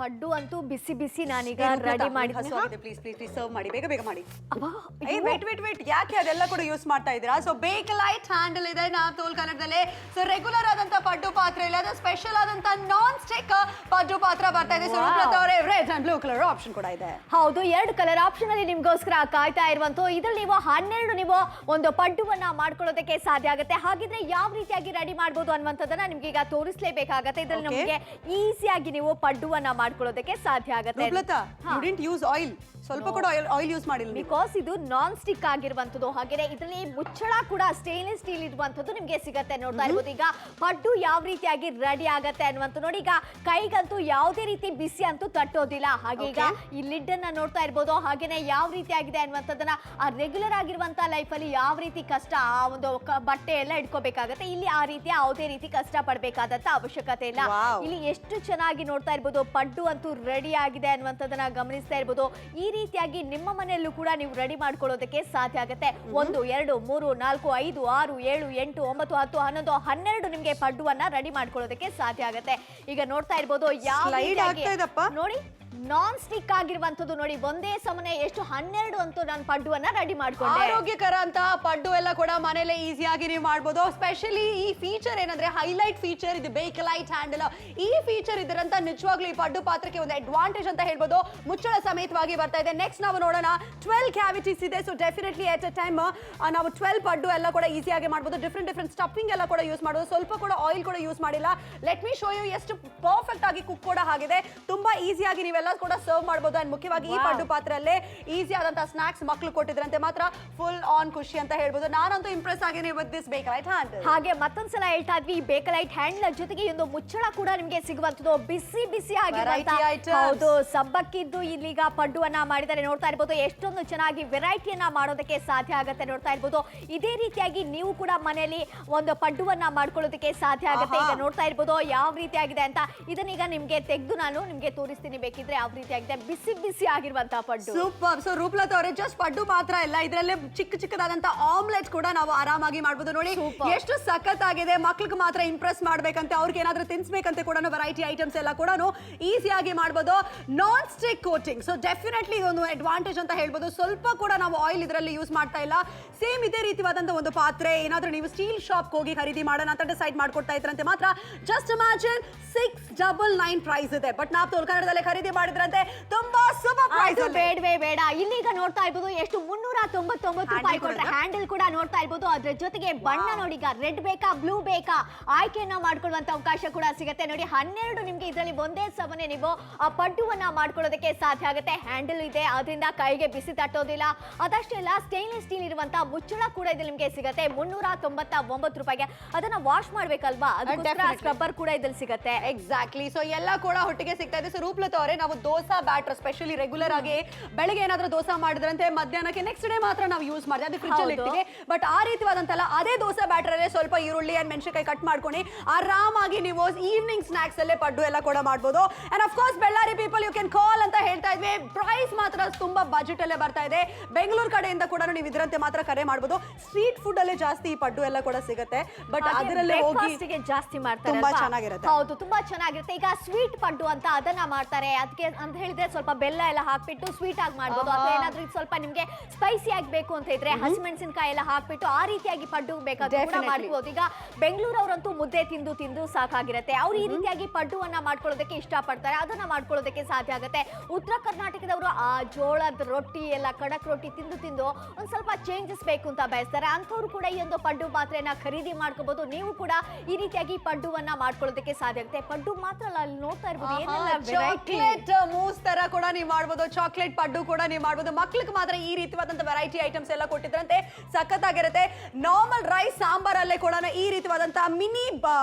ಪಡ್ಡು ಅಂತೂ ಬಿಸಿ ಬಿಸಿ ನಾನೀಗ ರೆಡಿ ಮಾಡಿದ್ದೀನಿ. ಪ್ಲೀಸ್ ಸರ್ವ್ ಮಾಡಿ, ಬೇಗ ಬೇಗ ಮಾಡಿ. ವೇಟ್ ಯಾಕೆ ಅದೆಲ್ಲ ಕೂಡ ಯೂಸ್ ಮಾಡ್ತಾ ಇದ್ದೀರಾ? ಸೊ ಬೇಕಲೈಟ್ ಹ್ಯಾಂಡಲ್ ಇದೆ ನಾವು ತೋಲ್ ಕನ್ನಡದಲ್ಲಿ. ಸೊ ರೆಗ್ಯುಲರ್ ಆದಂತ ಪಡ್ಡು ಪಾತ್ರೆ ಇಲ್ಲ, ಅದು ಸ್ಪೆಷಲ್ ಆದಂತ ನಾನ್ ಸ್ಟಿಕ್ ಪಡ್ಡು ಪಾತ್ರ ಬರ್ತಾ ಇದೆ. So red and blue colour option ಕೂಡ ಇದೆ. ಹೌದು, 2 ಕಲರ್ ಆಪ್ಷನ್ ಅಲ್ಲಿ ನಿಮ್ಗೋಸ್ಕರ ಕಾಯ್ತಾ ಇರುವಂತ ಇದ್ರಲ್ಲಿ ನೀವು 12 ನೀವು ಒಂದು ಪಡ್ಡುವನ್ನ ಮಾಡ್ಕೊಳ್ಳೋದಕ್ಕೆ ಸಾಧ್ಯ ಆಗುತ್ತೆ. ಹಾಗಿದ್ರೆ ಯಾವ ರೀತಿಯಾಗಿ ರೆಡಿ ಮಾಡಬಹುದು ಅನ್ನುವಂಥದ್ದನ್ನ ನಿಮ್ಗೆ ಈಗ ತೋರಿಸಲೇಬೇಕಾಗತ್ತೆ. ಇದ್ರಲ್ಲಿ ನಮಗೆ ಈಸಿಯಾಗಿ ನೀವು ಪಡ್ಡುವನ್ನ ಮಾಡ್ಕೊಳ್ಳೋದಕ್ಕೆ ಸಾಧ್ಯ ಆಗುತ್ತೆ. ಯು ಡಿಡ್ಂಟ್ ಯೂಸ್ ಆಯಿಲ್, ಸ್ವಲ್ಪ ಕೂಡ ಆಯಿಲ್ ಯೂಸ್ ಮಾಡಿಲ್ಲ ಬಿಕಾಸ್ ಇದು ನಾನ್ ಸ್ಟಿಕ್ ಆಗಿರುವಂತದ್ದು. ಹಾಗೆ ಇದರಲ್ಲಿ ಮುಚ್ಚಳ ಕೂಡ ಸ್ಟೇನ್ಲೆಸ್ ಸ್ಟೀಲ್ ಇರುವಂತದ್ದು ನಿಮ್ಗೆ ಸಿಗತ್ತೆ. ನೋಡ್ತಾ ಇರ್ಬೋದು ಈಗ ಪಡ್ಡು ಯಾವ ರೀತಿಯಾಗಿ ರೆಡಿ ಆಗತ್ತೆ ಅನ್ನುವಂತ ನೋಡಿ. ಈಗ ಕೈಗಂತೂ ಯಾವುದೇ ರೀತಿ ಬಿಸಿ ಅಂತೂ ತಟ್ಟೋದಿಲ್ಲ. ಹಾಗೆ ಈಗ ಈ ಲಿಡ್ ಅನ್ನ ನೋಡ್ತಾ ಇರ್ಬೋದು. ಹಾಗೇನೆ ಯಾವ ರೀತಿ ಆಗಿದೆ ಅನ್ನುವಂಥದ್ದನ್ನ ಆ ರೆಗ್ಯುಲರ್ ಆಗಿರುವಂತ ಲೈಫ್ ಅಲ್ಲಿ ಯಾವ ರೀತಿ ಕಷ್ಟ ಆ ಒಂದು ಬಟ್ಟೆ ಎಲ್ಲ ಇಟ್ಕೋಬೇಕಾಗತ್ತೆ, ಇಲ್ಲಿ ಆ ರೀತಿ ಯಾವುದೇ ರೀತಿ ಕಷ್ಟ ಪಡ್ಬೇಕಾದಂತ ಅವಶ್ಯಕತೆ ಇಲ್ಲ. ಇಲ್ಲಿ ಎಷ್ಟು ಚೆನ್ನಾಗಿ ನೋಡ್ತಾ ಇರ್ಬೋದು ಪಡ್ಡು ಅಂತೂ ರೆಡಿ ಆಗಿದೆ ಅನ್ನುವಂಥದ್ದನ್ನ ಗಮನಿಸ್ತಾ ಇರ್ಬೋದು. ಈ ರೀತಿಯಾಗಿ ನಿಮ್ಮ ಮನೆಯಲ್ಲೂ ಕೂಡ ನೀವು ರೆಡಿ ಮಾಡ್ಕೊಳ್ಳೋದಕ್ಕೆ ಸಾಧ್ಯ ಆಗುತ್ತೆ. 1 2 3 4 5 6 7 8 9 10 11 12 ನಿಮ್ಗೆ ಪಡ್ಡುವನ್ನ ರೆಡಿ ಮಾಡ್ಕೊಳ್ಳೋದಕ್ಕೆ ಸಾಧ್ಯ ಆಗುತ್ತೆ. ಈಗ ನೋಡ್ತಾ ಇರ್ಬೋದು ಯಾವ ನೋಡಿ ನಾನ್ ಸ್ಟಿಕ್ ಆಗಿರುವಂತದ್ದು ನೋಡಿ. ಒಂದೇ ಸಮನೆ ಎಷ್ಟು 12 ಅಂತೂ ನಾನು ಪಡ್ಡುವನ್ನ ರೆಡಿ ಮಾಡ್ಕೊಂಡೆ. ಆರೋಗ್ಯಕರ ಅಂತ ಪಡ್ಡು ಎಲ್ಲ ಕೂಡ ಮನೇಲೆ ಈಸಿಯಾಗಿ ನೀವು ಮಾಡ್ಬೋದು. ಸ್ಪೆಷಲಿ ಈ ಫೀಚರ್ ಏನಂದ್ರೆ ಹೈಲೈಟ್ ಫೀಚರ್ ಇದು ಬೇಕಲೈಟ್ ಹ್ಯಾಂಡಲ್. ಈ ಫೀಚರ್ ಇದರಂತ ನಿಜವಾಗ್ಲೂ ಈ ಪಡ್ಡು ಪಾತ್ರಕ್ಕೆ ಒಂದು ಅಡ್ವಾಂಟೇಜ್ ಅಂತ ಹೇಳ್ಬೋದು. ಮುಚ್ಚಳ ಸಮೇತವಾಗಿ ಬರ್ತಾ ಇದೆ. ನೆಕ್ಸ್ಟ್ ನಾವು ನೋಡೋಣ 12 ಕ್ಯಾವಿಟೀಸ್ ಇದೆ. ಸೊ ಡೆಫಿನೆಟ್ಲಿ ಎಟ್ ಅ ಟೈಮ್ ನಾವು 12 ಪಡ್ಡು ಎಲ್ಲ ಕೂಡ ಈಸಿಯಾಗಿ ಮಾಡ್ಬೋದು. ಡಿಫ್ರೆಂಟ್ ಸ್ಟಫಿಂಗ್ ಎಲ್ಲ ಕೂಡ ಯೂಸ್ ಮಾಡೋದು. ಸ್ವಲ್ಪ ಕೂಡ ಆಯಿಲ್ ಕೂಡ ಯೂಸ್ ಮಾಡಿಲ್ಲ. ಲೆಟ್ ಮಿ ಶೋ ಯು ಎಷ್ಟು ಪರ್ಫೆಕ್ಟ್ ಆಗಿ ಕುಕ್ ಕೂಡ ಆಗಿದೆ. ತುಂಬಾ ಈಸಿಯಾಗಿ ನೀವೆಲ್ಲ ಕೂಡ ಸರ್ವ್ ಮಾಡಬಹುದು. ಅಂಡ್ ಮುಖ್ಯವಾಗಿ ಈ ಪಡ್ಡು ಪಾತ್ರೆಯಲ್ಲೇ ಈಸಿ ಆದಂತ ಸ್ನಾಕ್ಸ್ ಮಕ್ಕಳು ಕೊಟ್ಟಿದ್ರಂತೆ ಮಾತ್ರ ಫುಲ್ ಆನ್ ಖುಷಿ ಅಂತ ಹೇಳ್ಬೋದು. ನಾನಂತೂ ಇಂಪ್ರೆಸ್ ಆಗೇನೆ ವಿತ್ ದಿಸ್ ಬೇಕಲೈಟ್ ಹ್ಯಾಂಡಲ್. ಹಾಗೆ ಮತ್ತೊಂದ್ಸಲ ಹೇಳ್ತಾ ಇದ್ವಿ ಈ ಬೇಕಲೈಟ್ ಹ್ಯಾಂಡಲ್ ಜೊತೆಗೆ ಒಂದು ಮುಚ್ಚಳ ಕೂಡ ನಿಮಗೆ ಸಿಗುವಂತದ್ದು ಬಿಸಿ ಬಿಸಿ ಆಗಿರುವಂತ ಹೌದು ಸಬ್ಬಕ್ಕಿದ್ದು ಇಲ್ಲಿಗ ಪಡ್ಡುವನ್ನ ಮಾಡಿದರೆ ನೋಡ್ತಾ ಇರ್ಬೋದು. ಎಷ್ಟೊಂದು ಚೆನ್ನಾಗಿ ವೆರೈಟಿಯನ್ನ ಮಾಡೋದಕ್ಕೆ ಸಾಧ್ಯ ಆಗುತ್ತೆ. ನೋಡ್ತಾ ಇರ್ಬೋದು ಇದೇ ರೀತಿಯಾಗಿ ನೀವು ಕೂಡ ಮನೆಯಲ್ಲಿ ಒಂದು ಪಡ್ಡುವನ್ನ ಮಾಡ್ಕೊಳ್ಳೋದಕ್ಕೆ ಸಾಧ್ಯ ಆಗುತ್ತೆ. ಈಗ ನೋಡ್ತಾ ಇರ್ಬೋದು ಯಾವ ರೀತಿ ಆಗಿದೆ ಅಂತ. ಇದನ್ನೀಗ ನಿಮ್ಗೆ ತೆಗೆದು ನಾನು ನಿಮ್ಗೆ ತೋರಿಸ್ತೀನಿ ಬೇಕಿದ್ರೆ ಯಾವ ರೀತಿ ಆಗಿದೆ. ಬಿಸಿ ಬಿಸಿ ಆಗಿರುವಂತಹ ಪಡ್ಡು ಸೂಪರ್. ಸೊ ರೂಪಲತಾ ಅವರೇ ಜಸ್ಟ್ ಪಡ್ಡು ಮಾತ್ರ ಇಲ್ಲ, ಇದರಲ್ಲೇ ಚಿಕ್ಕದಾದಂತ ಆಮ್ಲೆಟ್ ಕೂಡ ನಾವು ಆರಾಮಾಗಿ ಮಾಡಬಹುದು. ನೋಡಿ ಎಷ್ಟು ಸಖತ್ ಆಗಿದೆ. ಮಕ್ಳಿಗೆ ಮಾತ್ರ ಇಂಪ್ರೆಸ್ ಮಾಡ್ಬೇಕಂತೆ, ಅವ್ರಿಗೆ ಏನಾದ್ರೂ ತಿನ್ಸ್ಬೇಕಂತೆ ಕೂಡ ವೆರೈಟಿ ಐಟಮ್ಸ್ ಎಲ್ಲ ಕೂಡ ಈಸಿಯಾಗಿ ಮಾಡಬಹುದು. Non stick coating, so definitely ಇದೊಂದು ಅಡ್ವಾಂಟೇಜ್ ಅಂತ ಹೇಳ್ಬೋದು. ಸ್ವಲ್ಪ ಕೂಡ ನಾವು ಆಯಿಲ್ ಇದರಲ್ಲಿ ಯೂಸ್ ಮಾಡ್ತಾ ಇಲ್ಲ. ಸೇಮ್ ಇದೇ ರೀತಿಯಾದಂತ ಒಂದು ಪಾತ್ರೆ ಏನಾದ್ರೂ ನೀವು ಸ್ಟೀಲ್ ಶಾಪ್ ಹೋಗಿ ಖರೀದಿ ಮಾಡೋಣ ಅಂತ ಡಿಸೈಡ್ ಮಾಡ್ಕೊಡ್ತಾ ಇದ್ರಂತೆ ಮಾತ್ರ ಜಸ್ಟ್ ಇಮ್ಯಾಜಿನ್ 699 ಪ್ರೈಸ್ ಇದೆ. ಬಟ್ ನಾವು ತೋಲ್ ಕನ್ನಡದಲ್ಲಿ ಖರೀದಿ ಮಾಡಿದ್ರಂತೆ ತುಂಬಾ ಸೂಪರ್ ಪ್ರೈಸ್. ಬೇಡವೇ ಬೇಡ. ಇಲ್ಲಿಗ ನೋಡ್ತಾ ಇರ್ಬೋದು ಎಷ್ಟು 399 ರೂಪಾಯಿ ಕೊಟ್ರೆ ಹ್ಯಾಂಡಲ್ ಕೂಡ ನೋಡ್ತಾ ಇರ್ಬೋದು. ಅದ್ರ ಜೊತೆಗೆ ಬಣ್ಣ ನೋಡಿ, ಈಗ ರೆಡ್ ಬೇಕಾ ಬ್ಲೂ ಬೇಕಾ ಆಯ್ಕೆಯನ್ನ ಮಾಡ್ಕೊಳ್ಳುವಂತ ಅವಕಾಶ ಕೂಡ ಸಿಗುತ್ತೆ. ನೋಡಿ 12 ನಿಮ್ಗೆ ಇದರಲ್ಲಿ ಒಂದೇ ಸಮನೆ ನೀವು ಆ ಪಡ್ಡುವನ್ನ ಮಾಡ್ಕೊಳ್ಳೋದಕ್ಕೆ ಸಾಧ್ಯ ಆಗುತ್ತೆ. ಹ್ಯಾಂಡಲ್ ಇದೆ, ಅದರಿಂದ ಕೈಗೆ ಬಿಸಿ ತಟ್ಟೋದಿಲ್ಲ. ಅದಷ್ಟೇ ಅಲ್ಲ ಸ್ಟೇನ್ಲೆಸ್ ಸ್ಟೀಲ್ ಇರುವಂತ ಮುಚ್ಚಳ ಕೂಡ ಇದು ನಿಮ್ಗೆ ಸಿಗುತ್ತೆ 399 ರೂಪಾಯಿಗೆ. ಅದನ್ನ ವಾಶ್ ಮಾಡ್ಬೇಕಲ್ವಾ, ಅದಕ್ಕೋಸ್ಕರ ಸ್ಕ್ರಬ್ಬರ್ ಕೂಡ ಇದ್ರಲ್ಲಿ ಸಿಗುತ್ತೆ. ಎಕ್ಸಾಕ್ಟ್ಲಿ. ಸೊ ಎಲ್ಲ ಕೂಡ ಒಟ್ಟಿಗೆ ಸಿಗ್ತಾ ಇದೆ. ಸೊ ರೂಪಲತಾ ಅವರೇ ನಾವು ದೋಸಾ ಬ್ಯಾಟರ್ ಸ್ಪೆಷಲಿ ರೆಗ್ಯುಲರ್ ಆಗಿ ಬೆಳಿಗ್ಗೆ ಏನಾದ್ರೂ ದೋಸಾ ಮಾಡಿದ್ರಂತೆ ಮಧ್ಯಾಹ್ನಕ್ಕೆ ನೆಕ್ಸ್ಟ್ ಡೇ ಮಾತ್ರ ನಾವು ಯೂಸ್ ಮಾಡಿದ್ರೆ ಅದು ಫ್ರಿಜ್ ಅಲ್ಲಿ ಇಟ್ಟಿಗೆ. ಬಟ್ ಆ ರೀತಿಯಾದಂತಲ್ಲ, ಅದೇ ದೋಸಾ ಬ್ಯಾಟರ್ ಅಲ್ಲೇ ಸ್ವಲ್ಪ ಈರುಳ್ಳಿ ಅಂಡ್ ಮೆಣಸಿನಕಾಯಿ ಕಟ್ ಮಾಡ್ಕೊಂಡು ಆರಾಮಾಗಿ ನೀವು ಈವ್ನಿಂಗ್ ಸ್ನಾಕ್ಸ್ ಅಲ್ಲೇ ಪಡ್ಡು ಎಲ್ಲ ಕೂಡ ಮಾಡಬಹುದು. And of course Bellary people you can call ಅಂತ ಹೇಳ್ತಾ ಇದ್ವಿ. ಪ್ರೈಸ್ ಮಾತ್ರ ತುಂಬಾ ಬಜೆಟ್ ಅಲ್ಲೇ ಬರ್ತಾ ಇದೆ. ಬೆಂಗಳೂರು ಕಡೆಯಿಂದ ಕೂಡ ನೀವು ಇದರಂತೆ ಮಾತ್ರ ಕರೆ ಮಾಡಬಹುದು. ಸ್ಟ್ರೀಟ್ ಫುಡ್ ಅಲ್ಲೇ ಜಾಸ್ತಿ ಈ ಪಡ್ಡು ಎಲ್ಲ ಕೂಡ ಸಿಗುತ್ತೆ. ಬಟ್ ಅದರಲ್ಲೇ ಹೋಗಿ ಜಾಸ್ತಿ ಮಾಡ್ತಾರೆ, ತುಂಬಾ ಚೆನ್ನಾಗಿರುತ್ತೆ. ಹೌದು ತುಂಬಾ ಚೆನ್ನಾಗಿರುತ್ತೆ. ಈಗ ಸ್ವೀಟ್ ಪಡ್ಡು ಅಂತ ಅದನ್ನ ಮಾಡ್ತಾರೆ. ಅದಕ್ಕೆ ಅಂತ ಹೇಳಿದ್ರೆ ಸ್ವಲ್ಪ ಬೆಲ್ಲ ಎಲ್ಲ ಹಾಕ್ಬಿಟ್ಟು ಸ್ವೀಟ್ ಆಗಿ ಮಾಡ್ಬೋದು. ಅಥವಾ ಏನಾದ್ರೂ ಸ್ವಲ್ಪ ನಿಮ್ಗೆ ಸ್ಪೈಸಿ ಆಗಬೇಕು ಅಂತ ಇದ್ರೆ ಹಸಿಮೆಣಸಿನಕಾಯಿ ಎಲ್ಲ ಹಾಕ್ಬಿಟ್ಟು ಆ ರೀತಿಯಾಗಿ ಪಡ್ಡು ಬೇಕಾದ್ರೆ ಕೂಡ ಮಾಡ್ಬೋದು. ಈಗ ಬೆಂಗಳೂರವರಂತೂ ಮುದ್ದೆ ತಿಂದು ತಿಂದು ಸಾಕಾಗಿರುತ್ತೆ. ಅವ್ರು ಈ ರೀತಿಯಾಗಿ ಪಡ್ಡುವನ್ನ ಮಾಡ್ಕೊಳ್ಳೋದಕ್ಕೆ ಇಷ್ಟಪಡ್ತಾರೆ, ಅದನ್ನ ಮಾಡ್ಕೊಳ್ಳೋದಕ್ಕೆ ಸಾಧ್ಯ ಆಗುತ್ತೆ. ಉತ್ತರ ಕರ್ನಾಟಕದವರು ಆ ಜೋಳದ ರೊಟ್ಟಿ ಎಲ್ಲ ಕಡಕ್ ರೊಟ್ಟಿ ತಿಂದು ತಿಂದು ಒಂದ್ ಸ್ವಲ್ಪ ಚೇಂಜಸ್ ಬೇಕು ಅಂತ ಬಯಸ್ತಾರೆ. ಅಂಥವ್ರು ಕೂಡ ಈ ಒಂದು ಪಡ್ಡು ಪಾತ್ರೆನ ಖರೀದಿ ಮಾಡ್ಕೋಬಹುದು. ನೀವು ಕೂಡ ಈ ರೀತಿಯಾಗಿ ಪಡ್ಡುವನ್ನ ಮಾಡ್ಕೊಳ್ಳೋದಕ್ಕೆ ಸಾಧ್ಯ ಆಗುತ್ತೆ. ಪಡ್ಡು ಮಾತ್ರ ಅಲ್ಲ, ಅಲ್ಲಿ ನೋಡ್ತಾ ಇರ್ಬೋದು ಚಾಕ್ಲೇಟ್ ಮೂಸ್ ತರ ಕೂಡ ನೀವು ಮಾಡ್ಬೋದು. ಚಾಕ್ಲೇಟ್ ಪಡ್ಡು ಕೂಡ ನೀವು ಮಾಡ್ಬೋದು. ಮಕ್ಳಿಗೆ ಮಾತ್ರ ಈ ರೀತಿಯಾದಂತ ವೆರೈಟಿ ಐಟಮ್ಸ್ ಎಲ್ಲ ಕೊಟ್ಟಿದ್ರಂತೆ ಸಖತ್ತಾಗಿರುತ್ತೆ. ನಾರ್ಮಲ್ ರೈಸ್ ಸಾಂಬಾರಲ್ಲೇ ಕೂಡ ಈ ರೀತಿಯಾದಂತಹ ಮಿನಿ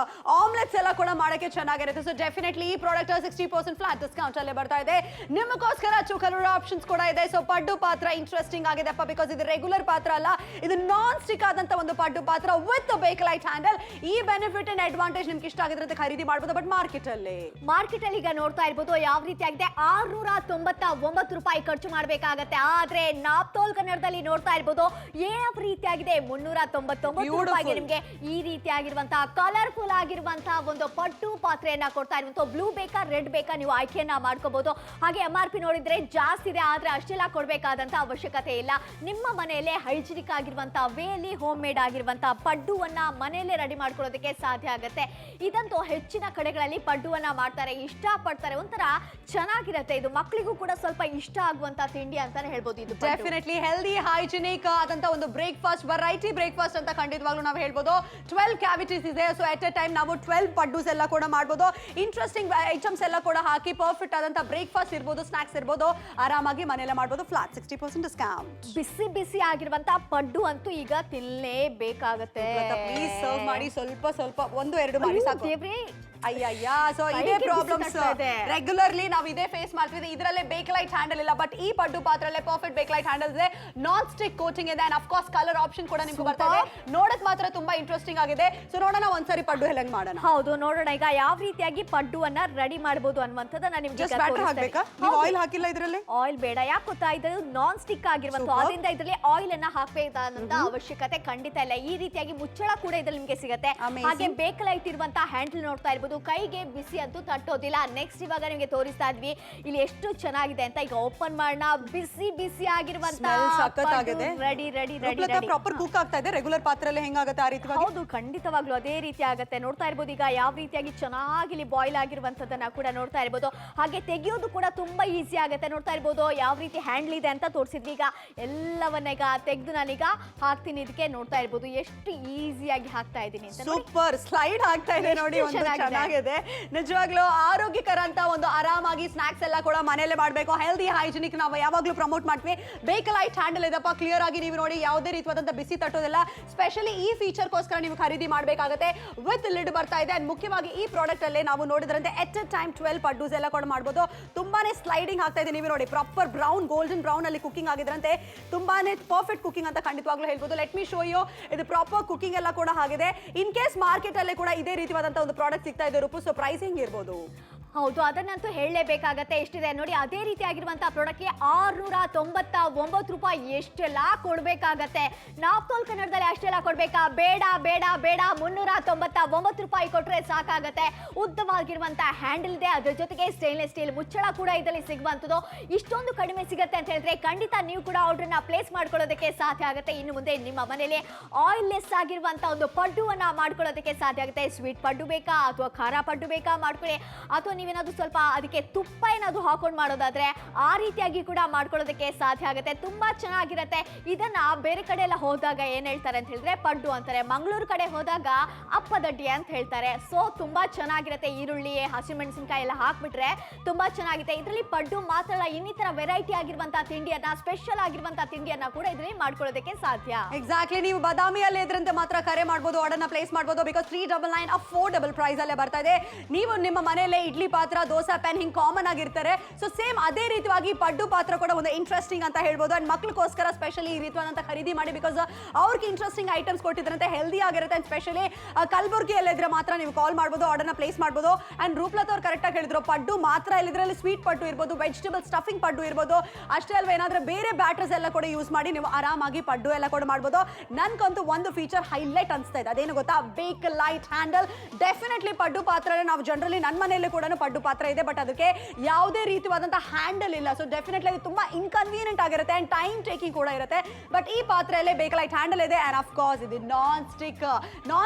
ಆಮ್ಲೆಟ್ಸ್ ಎಲ್ಲ ಕೂಡ ಮಾಡಕ್ಕೆ ಚೆನ್ನಾಗಿರುತ್ತೆ. ಸೊ ಡೆಫಿನೆಟ್ಲಿ ಈ ಪ್ರಾಡಕ್ಟ್ 60% ಫ್ಲಾಟ್ ಡಿಸ್ಕೌಂಟ್ ಅಲ್ಲೇ ಬರ್ತಾ ಇದೆ. ನಿಮಗೋಸ್ಕರ 2 ಕಲರ್ ಆಪ್ಷನ್ಸ್ ಕೂಡ ಇದೆ. ಸೊ ಪಡ್ಡು ಪಾತ್ರ ಇಂಟ್ರೆಸ್ಟಿಂಗ್ ಆಗಿದೆಪ್ಪ, ಬಿಕಾಸ್ ಇದು ರೆಗ್ಯುಲರ್ ಪಾತ್ರ ಅಲ್ಲ, ಇದು ನಾನ್ ಸ್ಟಿಕ್ ಆದಂತ ಒಂದು ಪಡ್ಡು ಪಾತ್ರ ವಿತ್ ಬೇಕಲೈಟ್ ಹ್ಯಾಂಡಲ್. ಈ ಬೆನಿಫಿಟ್ ಅಂಡ್ ಅಡ್ವಾಂಟೇಜ್ ನಿಮ್ಗೆ ಇಷ್ಟ ಆಗಿದ್ರೆ ಖರೀದಿ ಮಾಡಬಹುದು. ಬಟ್ ಮಾರ್ಕೆಟ್ ಅಲ್ಲಿ ಈಗ ನೋಡ್ತಾ ಇರ್ಬೋದು ಯಾವ ರೀತಿಯಾಗಿ ಆಗಿದೆ 699 ಖರ್ಚು ಮಾಡಬೇಕಾಗತ್ತೆ. ಆದ್ರೆ ನಾಪ್ತೋಲ್ ಕನ್ನಡದಲ್ಲಿ ನೋಡ್ತಾ ಇರ್ಬೋದು ಯಾವ ರೀತಿಯಾಗಿದೆ 399 ರೂಪಾಯಿಗೆ ನಿಮ್ಗೆ ಈ ರೀತಿಯಾಗಿರುವಂತಹ ಕಲರ್ಫುಲ್ ಆಗಿರುವಂತಹ ಒಂದು ಪಟ್ಟು ಪಾತ್ರೆಯನ್ನ ಕೊಡ್ತಾ ಇರುವಂತಹ ಬ್ಲೂ ಬೇಕಾ ರೆಡ್ ಬೇಕಾ ನೀವು ಆಯ್ಕೆಯನ್ನ ಮಾಡ್ಕೋಬಹುದು. ಹಾಗೆ MRP ನೋಡಿದ್ರೆ ಜಾಸ್ತಿ ಇದೆ, ಆದ್ರೆ ಅಷ್ಟೆಲ್ಲ ಕೊಡ್ಬೇಕಾದಂತ ಅವಶ್ಯಕತೆ ಇಲ್ಲ. ನಿಮ್ಮ ಮನೆಯಲ್ಲೇ ಹೈಜಿನಿಕ್ ಆಗಿರುವಂತಹ ವೇಲಿ ಹೋಮ್ ಮೇಡ್ ಆಗಿರುವಂತಹ ಪಡ್ಡುವನ್ನ ಮನೆಯಲ್ಲೇ ರೆಡಿ ಮಾಡ್ಕೊಳ್ಳೋದಕ್ಕೆ ಸಾಧ್ಯ ಆಗುತ್ತೆ. ಇದಂತೂ ಹೆಚ್ಚಿನ ಕಡೆಗಳಲ್ಲಿ ಪಡ್ಡುವನ್ನ ಮಾಡ್ತಾರೆ, ಇಷ್ಟ ಪಡ್ತಾರೆ, ಒಂಥರ ಚೆನ್ನಾಗಿರುತ್ತೆ. ಇದು ಮಕ್ಕಳಿಗೂ ಕೂಡ ಸ್ವಲ್ಪ ಇಷ್ಟ ಆಗುವಂತ ತಿಂಡಿ ಅಂತಾನೆ ಹೇಳ್ಬೋದು. ಇದು ಡೆಫಿನೆಟ್ಲಿ ಹೆಲ್ದಿ ಹೈಜಿನಿಕ್ ಆದಂತ ಒಂದು ಬ್ರೇಕ್ಫಾಸ್ಟ್, ವೆರೈಟಿ ಬ್ರೇಕ್ಫಾಸ್ಟ್ ಅಂತ ಖಂಡಿತವಾಗ್ಲೂ ನಾವು ಹೇಳ್ಬೋದು. 12 ಕ್ಯಾವಿಟೀಸ್ ಇದೆ, ಸೊ ಎಟ್ ಎ ಟೈಮ್ ನಾವು 12 ಪಡ್ಡೂಸ್ ಎಲ್ಲ ಕೂಡ ಮಾಡ್ಬೋದು. ಇಂಟ್ರೆಸ್ಟಿಂಗ್ ಐಟಮ್ಸ್ ಎಲ್ಲ ಕೂಡ ಹಾಕಿ ಪರ್ಫೆಕ್ಟ್ ಆದಂತ ಬ್ರೇಕ್ಫಾಸ್ಟ್ ಇರ್ಬೋದು, ಸ್ನಾಕ್ಸ್ ಇರ್ಬೋದು, ಆರಾಮಾಗಿ ಮನೆಯಲ್ಲೇ ಮಾಡ್ಬೋದು. Flat 60% discount. ಬಿಸಿ ಬಿಸಿ ಆಗಿರುವಂತ ಪಡ್ಡು ಅಂತೂ ಈಗ ತಿನ್ಲೇಬೇಕಾಗತ್ತೆ. ಪ್ಲೀಸ್ ಸರ್ವ್ ಮಾಡಿ, ಸ್ವಲ್ಪ ಸ್ವಲ್ಪ 1-2 ಮಾಡಿ ಸಾಕು. ದೇವ್ರೇ, ಅಯ್ಯಯ್ಯ, ಸೊ ಇದೇ ಪ್ರಾಬ್ಲಮ್ಸ್ ರೆಗ್ಯುಲರ್ಲಿ ನಾವು ಇದೇ ಫೇಸ್ ಮಾಡ್ತಿದ್ವಿ. ಇದರಲ್ಲೇ ಬೇಕಲೈಟ್ ಹ್ಯಾಂಡಲ್ ಇಲ್ಲ, ಬಟ್ ಈ ಪಡ್ಡು ಪಾತ್ರಲ್ಲೇ ಪರ್ಫೆಕ್ಟ್ ಬೇಕಲೈಟ್ ಹ್ಯಾಂಡಲ್ ಇದೆ, ನಾನ್ ಸ್ಟಿಕ್ ಕೋಟಿಂಗ್ ಇದೆ, and of course colour option ಕೂಡ ನಿಮ್ಗೆ ಬರ್ತಾ ಇದೆ. ನೋಡಕ್ ಮಾತ್ರ ತುಂಬಾ ಇಂಟ್ರೆಸ್ಟಿಂಗ್ ಆಗಿದೆ. ಸೊ ನೋಡೋಣ ಒಂದ್ಸರಿ ಪಡ್ಡು ಹೆಂಗ್ ಮಾಡೋಣ. ಹೌದು, ನೋಡೋಣ ಈಗ ಯಾವ ರೀತಿಯಾಗಿ ಪಡ್ಡುವನ್ನ ರೆಡಿ ಮಾಡಬಹುದು ಅನ್ನುವಂಥದ್ದನ್ನ ನಿಮ್ಗೆ ಜಸ್ಟ್ ಬ್ಯಾಟರ್ ಹಾಕ್ಬೇಕಾ? ನೀವು ಆಯಿಲ್ ಹಾಕಿಲ್ಲ ಇದರಲ್ಲಿ? ಆಯಿಲ್ ಬೇಡ, ಯಾಕೆ ಗೊತ್ತಾ, ಇದು ನಾನ್ ಸ್ಟಿಕ್ ಆಗಿರುವಂತ, ಅದರಿಂದ ಇದರಲ್ಲಿ ಆಯಿಲ್ ಅನ್ನ ಹಾಕಬೇಕಾದಂತ ಅವಶ್ಯಕತೆ ಖಂಡಿತ ಇಲ್ಲ. ಈ ರೀತಿಯಾಗಿ ಮುಚ್ಚಳ ಕೂಡ ಇದ್ರಲ್ಲಿ ನಿಮ್ಗೆ ಸಿಗುತ್ತೆ. ಹಾಗೆ ಬೇಕಲೈಟ್ ಇರುವಂತ ಹ್ಯಾಂಡಲ್ ನೋಡ್ತಾ ಇರ್ಬೋದು, ಕೈಗೆ ಬಿಸಿ ಅಂತೂ ತಟ್ಟೋದಿಲ್ಲ. ನೆಕ್ಸ್ಟ್ ಇವಾಗ ನಿಮಗೆ ತೋರಿಸ್ತಾ ಇದ್ವಿ ಇಲ್ಲಿ ಎಷ್ಟು ಚೆನ್ನಾಗಿದೆ ಅಂತ. ಈಗ ಓಪನ್ ಮಾಡೋಣ. ಬಿಸಿ ಬಿಸಿ ಆಗಿರುವಂತ ready ready ready proper cook ಆಗ್ತಾ ಇದೆ. ರೆಗ್ಯುಲರ್ ಪಾತ್ರೆಯಲ್ಲಿ ಹೆಂಗಾಗುತ್ತೆ ಆ ರೀತಿ? ಹೌದು, ಖಂಡಿತವಾಗ್ಲೂ ಅದೇ ರೀತಿ ಆಗುತ್ತೆ. ನೋಡ್ತಾ ಇರ್ಬೋದು ಈಗ ಯಾವ ರೀತಿಯಾಗಿ ಚೆನ್ನಾಗಿ ಇಲ್ಲಿ ಬಾಯ್ಲ್ ಆಗಿರುವಂತದನ್ನ ಕೂಡ ನೋಡ್ತಾ ಇರ್ಬೋದು. ಹಾಗೆ ತೆಗೆಯೋದು ಕೂಡ ತುಂಬಾ ಈಸಿ ಆಗುತ್ತೆ. ನೋಡ್ತಾ ಇರ್ಬೋದು ಯಾವ ರೀತಿ ಹ್ಯಾಂಡಲ್ ಇದೆ ಅಂತ ತೋರಿಸಿದ್ವಿ. ಈಗ ಎಲ್ಲವನ್ನ ಈಗ ತೆಗೆದು ನಾನೀಗ ಹಾಕ್ತೀನಿ ಇದಕ್ಕೆ. ನೋಡ್ತಾ ಇರ್ಬೋದು ಎಷ್ಟು ಈಸಿಯಾಗಿ ಹಾಕ್ತಾ ಇದ್ದೀನಿ ಅಂತ. ಸೂಪರ್ ಸ್ಲೈಡ್ ಆಗ್ತಾ ಇದೆ ನೋಡಿ, ಚೆನ್ನಾಗಿದೆ ನಿಜವಾಗ್ಲೂ. ಆರೋಗ್ಯಕರ ಅಂತ ಒಂದು ಆರಾಮಾಗಿ ಸ್ನಾಕ್ಸ್ ಎಲ್ಲ ಕೂಡ ಮನೆಯಲ್ಲೇ ಮಾಡಬೇಕು. ಹೆಲ್ದಿ ಹೈಜಿನಿಕ್ ನಾವು ಯಾವಾಗಲೂ ಪ್ರಮೋಟ್ ಮಾಡ್ತೀವಿ. ಬೇಕಲೈಟ್ ಹ್ಯಾಂಡಲ್ ಇದಪ್ಪ, ಕ್ಲಿಯರ್ ಆಗಿ ನೀವು ನೋಡಿ, ಯಾವುದೇ ರೀತಿಯಾದಂತ ಬಿಸಿ ತಟ್ಟೋದಿಲ್ಲ. ಸ್ಪೆಷಲಿ ಈ ಫೀಚರ್ಗೋಸ್ಕರ ನೀವು ಖರೀದಿ ಮಾಡಬೇಕಾಗುತ್ತೆ. ವಿತ್ ಲಿಡ್ ಬರ್ತಾ ಇದೆ. ಅಂಡ್ ಮುಖ್ಯವಾಗಿ ಈ ಪ್ರಾಡಕ್ಟ್ ಅಲ್ಲೇ ನಾವು ನೋಡಿದ್ರಂತೆ ಎಟ್ ಎ ಟೈಮ್ 12 ಪಡ್ಡೂಸ್ ಎಲ್ಲ ಕೂಡ ಮಾಡಬಹುದು. ತುಂಬಾನೇ ಸ್ಲೈಡಿಂಗ್ ಆಗ್ತಾ ಇದೆ. ನೀವು ನೋಡಿ ಪ್ರಾಪರ್ ಬ್ರೌನ್, ಗೋಲ್ಡನ್ ಬ್ರೌನ್ ಅಲ್ಲಿ ಕುಕಿಂಗ್ ಆಗಿದ್ರಂತೆ. ತುಂಬಾನೇ ಪರ್ಫೆಕ್ಟ್ ಕುಕಿಂಗ್ ಅಂತ ಖಂಡಿತವಾಗ್ಲೂ ಹೇಳ್ಬೋದು. ಲೆಟ್ ಮಿ ಶೋ ಯು, ಇದು ಪ್ರಾಪರ್ ಕುಕಿಂಗ್ ಎಲ್ಲ ಕೂಡ ಆಗಿದೆ. ಇನ್ ಕೇಸ್ ಮಾರ್ಕೆಟ್ ಅಲ್ಲೇ ಕೂಡ ಇದೇ ರೀತಿಯಾದಂತ ಒಂದು ಪ್ರಾಡಕ್ಟ್ ಸಿಗ್ತಾ ಇದೆ ರೂಪು, ಸೊ ಪ್ರೈಸಿಂಗ್ ಇರ್ಬೋದು. ಹೌದು, ಅದನ್ನಂತೂ ಹೇಳಲೇಬೇಕಾಗತ್ತೆ. ಎಷ್ಟಿದೆ ನೋಡಿ, ಅದೇ ರೀತಿ ಆಗಿರುವಂತಹ ಪ್ರಾಡಕ್ಟ್ಗೆ 699 ರೂಪಾಯಿ ಎಷ್ಟೆಲ್ಲ ಕೊಡ್ಬೇಕಾಗತ್ತೆ. ನಾಪ್ತೋಲ್ ಕನ್ನಡದಲ್ಲಿ ಅಷ್ಟೆಲ್ಲ ಕೊಡ್ಬೇಕಾ? ಬೇಡ ಬೇಡ ಬೇಡ, 399 ರೂಪಾಯಿ ಕೊಟ್ರೆ ಸಾಕಾಗತ್ತೆ. ಉದ್ದವಾಗಿರುವಂತಹ ಹ್ಯಾಂಡಲ್ ಇದೆ, ಅದ್ರ ಜೊತೆಗೆ ಸ್ಟೇನ್ಲೆಸ್ ಸ್ಟೀಲ್ ಮುಚ್ಚಳ ಕೂಡ ಇದರಲ್ಲಿ ಸಿಗುವಂಥದ್ದು. ಇಷ್ಟೊಂದು ಕಡಿಮೆ ಸಿಗುತ್ತೆ ಅಂತ ಹೇಳಿದ್ರೆ ಖಂಡಿತ ನೀವು ಕೂಡ ಆರ್ಡರ್ನ ಪ್ಲೇಸ್ ಮಾಡ್ಕೊಳ್ಳೋದಕ್ಕೆ ಸಾಧ್ಯ ಆಗುತ್ತೆ. ಇನ್ನು ಮುಂದೆ ನಿಮ್ಮ ಮನೇಲಿ ಆಯಿಲ್ ಲೆಸ್ ಆಗಿರುವಂತಹ ಒಂದು ಪಡ್ಡುವನ್ನ ಮಾಡ್ಕೊಳ್ಳೋದಕ್ಕೆ ಸಾಧ್ಯ ಆಗುತ್ತೆ. ಸ್ವೀಟ್ ಪಡ್ಡು ಬೇಕಾ ಅಥವಾ ಖಾರ ಪಡ್ಡು ಬೇಕಾ ಮಾಡ್ಕೊಳ್ಳಿ, ಅಥವಾ ನೀವೇನಾದ್ರೂ ಸ್ವಲ್ಪ ಅದಕ್ಕೆ ತುಪ್ಪ ಏನಾದ್ರು ಹಾಕೊಂಡು ಮಾಡೋದಾದ್ರೆ ಆ ರೀತಿಯಾಗಿ ಕೂಡ ಮಾಡ್ಕೊಳ್ಳೋದಕ್ಕೆ ಸಾಧ್ಯ ಆಗುತ್ತೆ. ತುಂಬಾ ಚೆನ್ನಾಗಿರುತ್ತೆ. ಇದನ್ನ ಬೇರೆ ಕಡೆ ಎಲ್ಲ ಹೋದಾಗ ಏನ್ ಹೇಳ್ತಾರೆ ಅಂತ ಹೇಳಿದ್ರೆ ಪಡ್ಡು ಅಂತಾರೆ, ಮಂಗಳೂರು ಕಡೆ ಹೋದಾಗ ಅಪ್ಪದಡ್ಡಿ ಅಂತ ಹೇಳ್ತಾರೆ. ಸೊ ತುಂಬಾ ಚೆನ್ನಾಗಿರುತ್ತೆ. ಈರುಳ್ಳಿ, ಹಸಿಮೆಣಸಿನಕಾಯಿ ಎಲ್ಲ ಹಾಕ್ಬಿಟ್ರೆ ತುಂಬಾ ಚೆನ್ನಾಗಿದೆ. ಇದರಲ್ಲಿ ಪಡ್ಡು ಮಾತ್ರ ಅಲ್ಲ, ಇನ್ನಿತರ ವೆರೈಟಿ ಆಗಿರುವಂತಹ ತಿಂಡಿಯನ್ನ, ಸ್ಪೆಷಲ್ ಆಗಿರುವಂತಹ ತಿಂಡಿಯನ್ನ ಕೂಡ ಇದರಲ್ಲಿ ಮಾಡ್ಕೊಳ್ಳೋದಕ್ಕೆ ಸಾಧ್ಯ. ಎಕ್ಸಾಕ್ಟ್ಲಿ. ನೀವು ಬಾದಾಮಿಯಲ್ಲಿ ಇದ್ರಂತೆ ಮಾತ್ರ ಕರೆ ಮಾಡಬಹುದು, ಆರ್ಡರ್ನ ಪ್ಲೇಸ್ ಮಾಡಬಹುದು. ಬಿಕಾಸ್ 399 ಅಫೋರ್ಡಬಲ್ ಪ್ರೈಸ್ ಅಲ್ಲೇ ಬರ್ತಾ ಇದೆ. ನೀವು ನಿಮ್ಮ ಮನೆಯಲ್ಲೇ ಇಡ್ಲಿ ಪಾತ್ರ, ದೋಸೆ ಪ್ಯಾನ್ ಹಿಂಗ್ ಕಾಮನ್ ಆಗಿರ್ತಾರೆ. ಸೊ ಸೇಮ್ ಅದೇ ರೀತಿಯಾಗಿ ಪಡ್ಡು ಪಾತ್ರ ಕೂಡ ಒಂದು ಇಂಟ್ರೆಸ್ಟಿಂಗ್ ಅಂತ ಹೇಳ್ಬೋದು. ಅಂಡ್ ಮಕ್ಕಳಿಗೋಸ್ಕರ ಸ್ಪೆಷಲಿ ಈ ರೀತಿಯಾದಂತ ಖರೀದಿ ಮಾಡಿ, ಬಿಕಾಸ್ ಅವ್ರಿಗೆ ಇಂಟ್ರೆಸ್ಟಿಂಗ್ ಐಟಮ್ಸ್ ಕೊಟ್ಟಿದ್ರಂತೆ, ಹೆಲ್ದಿ ಆಗಿರುತ್ತೆ. ಅಂಡ್ ಸ್ಪೆಷಲಿ ಕಲಬುರ್ಗಿಯಲ್ಲಿ ಇದ್ರೆ ಮಾತ್ರ ನೀವು ಕಾಲ್ ಮಾಡಬಹುದು, ಆರ್ಡರ್ನ ಪ್ಲೇಸ್ ಮಾಡಬಹುದು. ಅಂಡ್ ರೂಪ್ಲತ್ ಅವ್ರು ಕರೆಕ್ಟ್ ಆಗಿ ಹೇಳಿದ್ರು, ಪಡ್ಡು ಮಾತ್ರ ಇದ್ರಲ್ಲಿ ಸ್ವೀಟ್ ಪಡ್ಡು ಇರ್ಬೋದು, ವೆಜಿಟೇಬಲ್ ಸ್ಟಫಿಂಗ್ ಪಡ್ಡು ಇರ್ಬೋದು. ಅಷ್ಟೇ ಅಲ್ವಾ, ಏನಾದ್ರೆ ಬೇರೆ ಬ್ಯಾಟರ್ಸ್ ಎಲ್ಲ ಕೂಡ ಯೂಸ್ ಮಾಡಿ ನೀವು ಆರಾಮಾಗಿ ಪಡ್ಡು ಎಲ್ಲ ಕೂಡ ಮಾಡಬಹುದು. ನನ್ಗಂತೂ ಒಂದು ಫೀಚರ್ ಹೈಲೈಟ್ ಅನ್ಸ್ತಾ ಇದೆ, ಅದೇನು ಗೊತ್ತಾ? Bakelite handle. ಡೆಫಿನೆಟ್ಲಿ ಪಡ್ಡು ಪಾತ್ರ ನಾವು ಜನರಲಿ ನನ್ನ ಮನೆಯಲ್ಲೂ ಕೂಡ ಪಡ್ಡು ಪಾತ್ರ ಇದೆ, ಬಟ್ ಅದಕ್ಕೆ ಯಾವುದೇ ರೀತಿಯಾದಂತಹ ಹ್ಯಾಂಡಲ್ ಇಲ್ಲ. ಸೊ ಡೆಫಿನೆಟ್ಲಿ ಅದು ತುಂಬಾ ಇನ್ಕನ್ವೀನಿಯಂಟ್ ಆಗಿರುತ್ತೆ ಅಂಡ್ ಟೈಮ್ ಟೇಕಿಂಗ್ ಕೂಡ ಇರುತ್ತೆ. ಬಟ್ ಈ ಪಾತ್ರೆಯಲ್ಲೇ ಬೇಕಲೈಟ್ ಹ್ಯಾಂಡಲ್ ಇದೆ. ಅಂಡ್ ಆಫ್ ಕೋರ್ಸ್ ಇದು ನಾನ್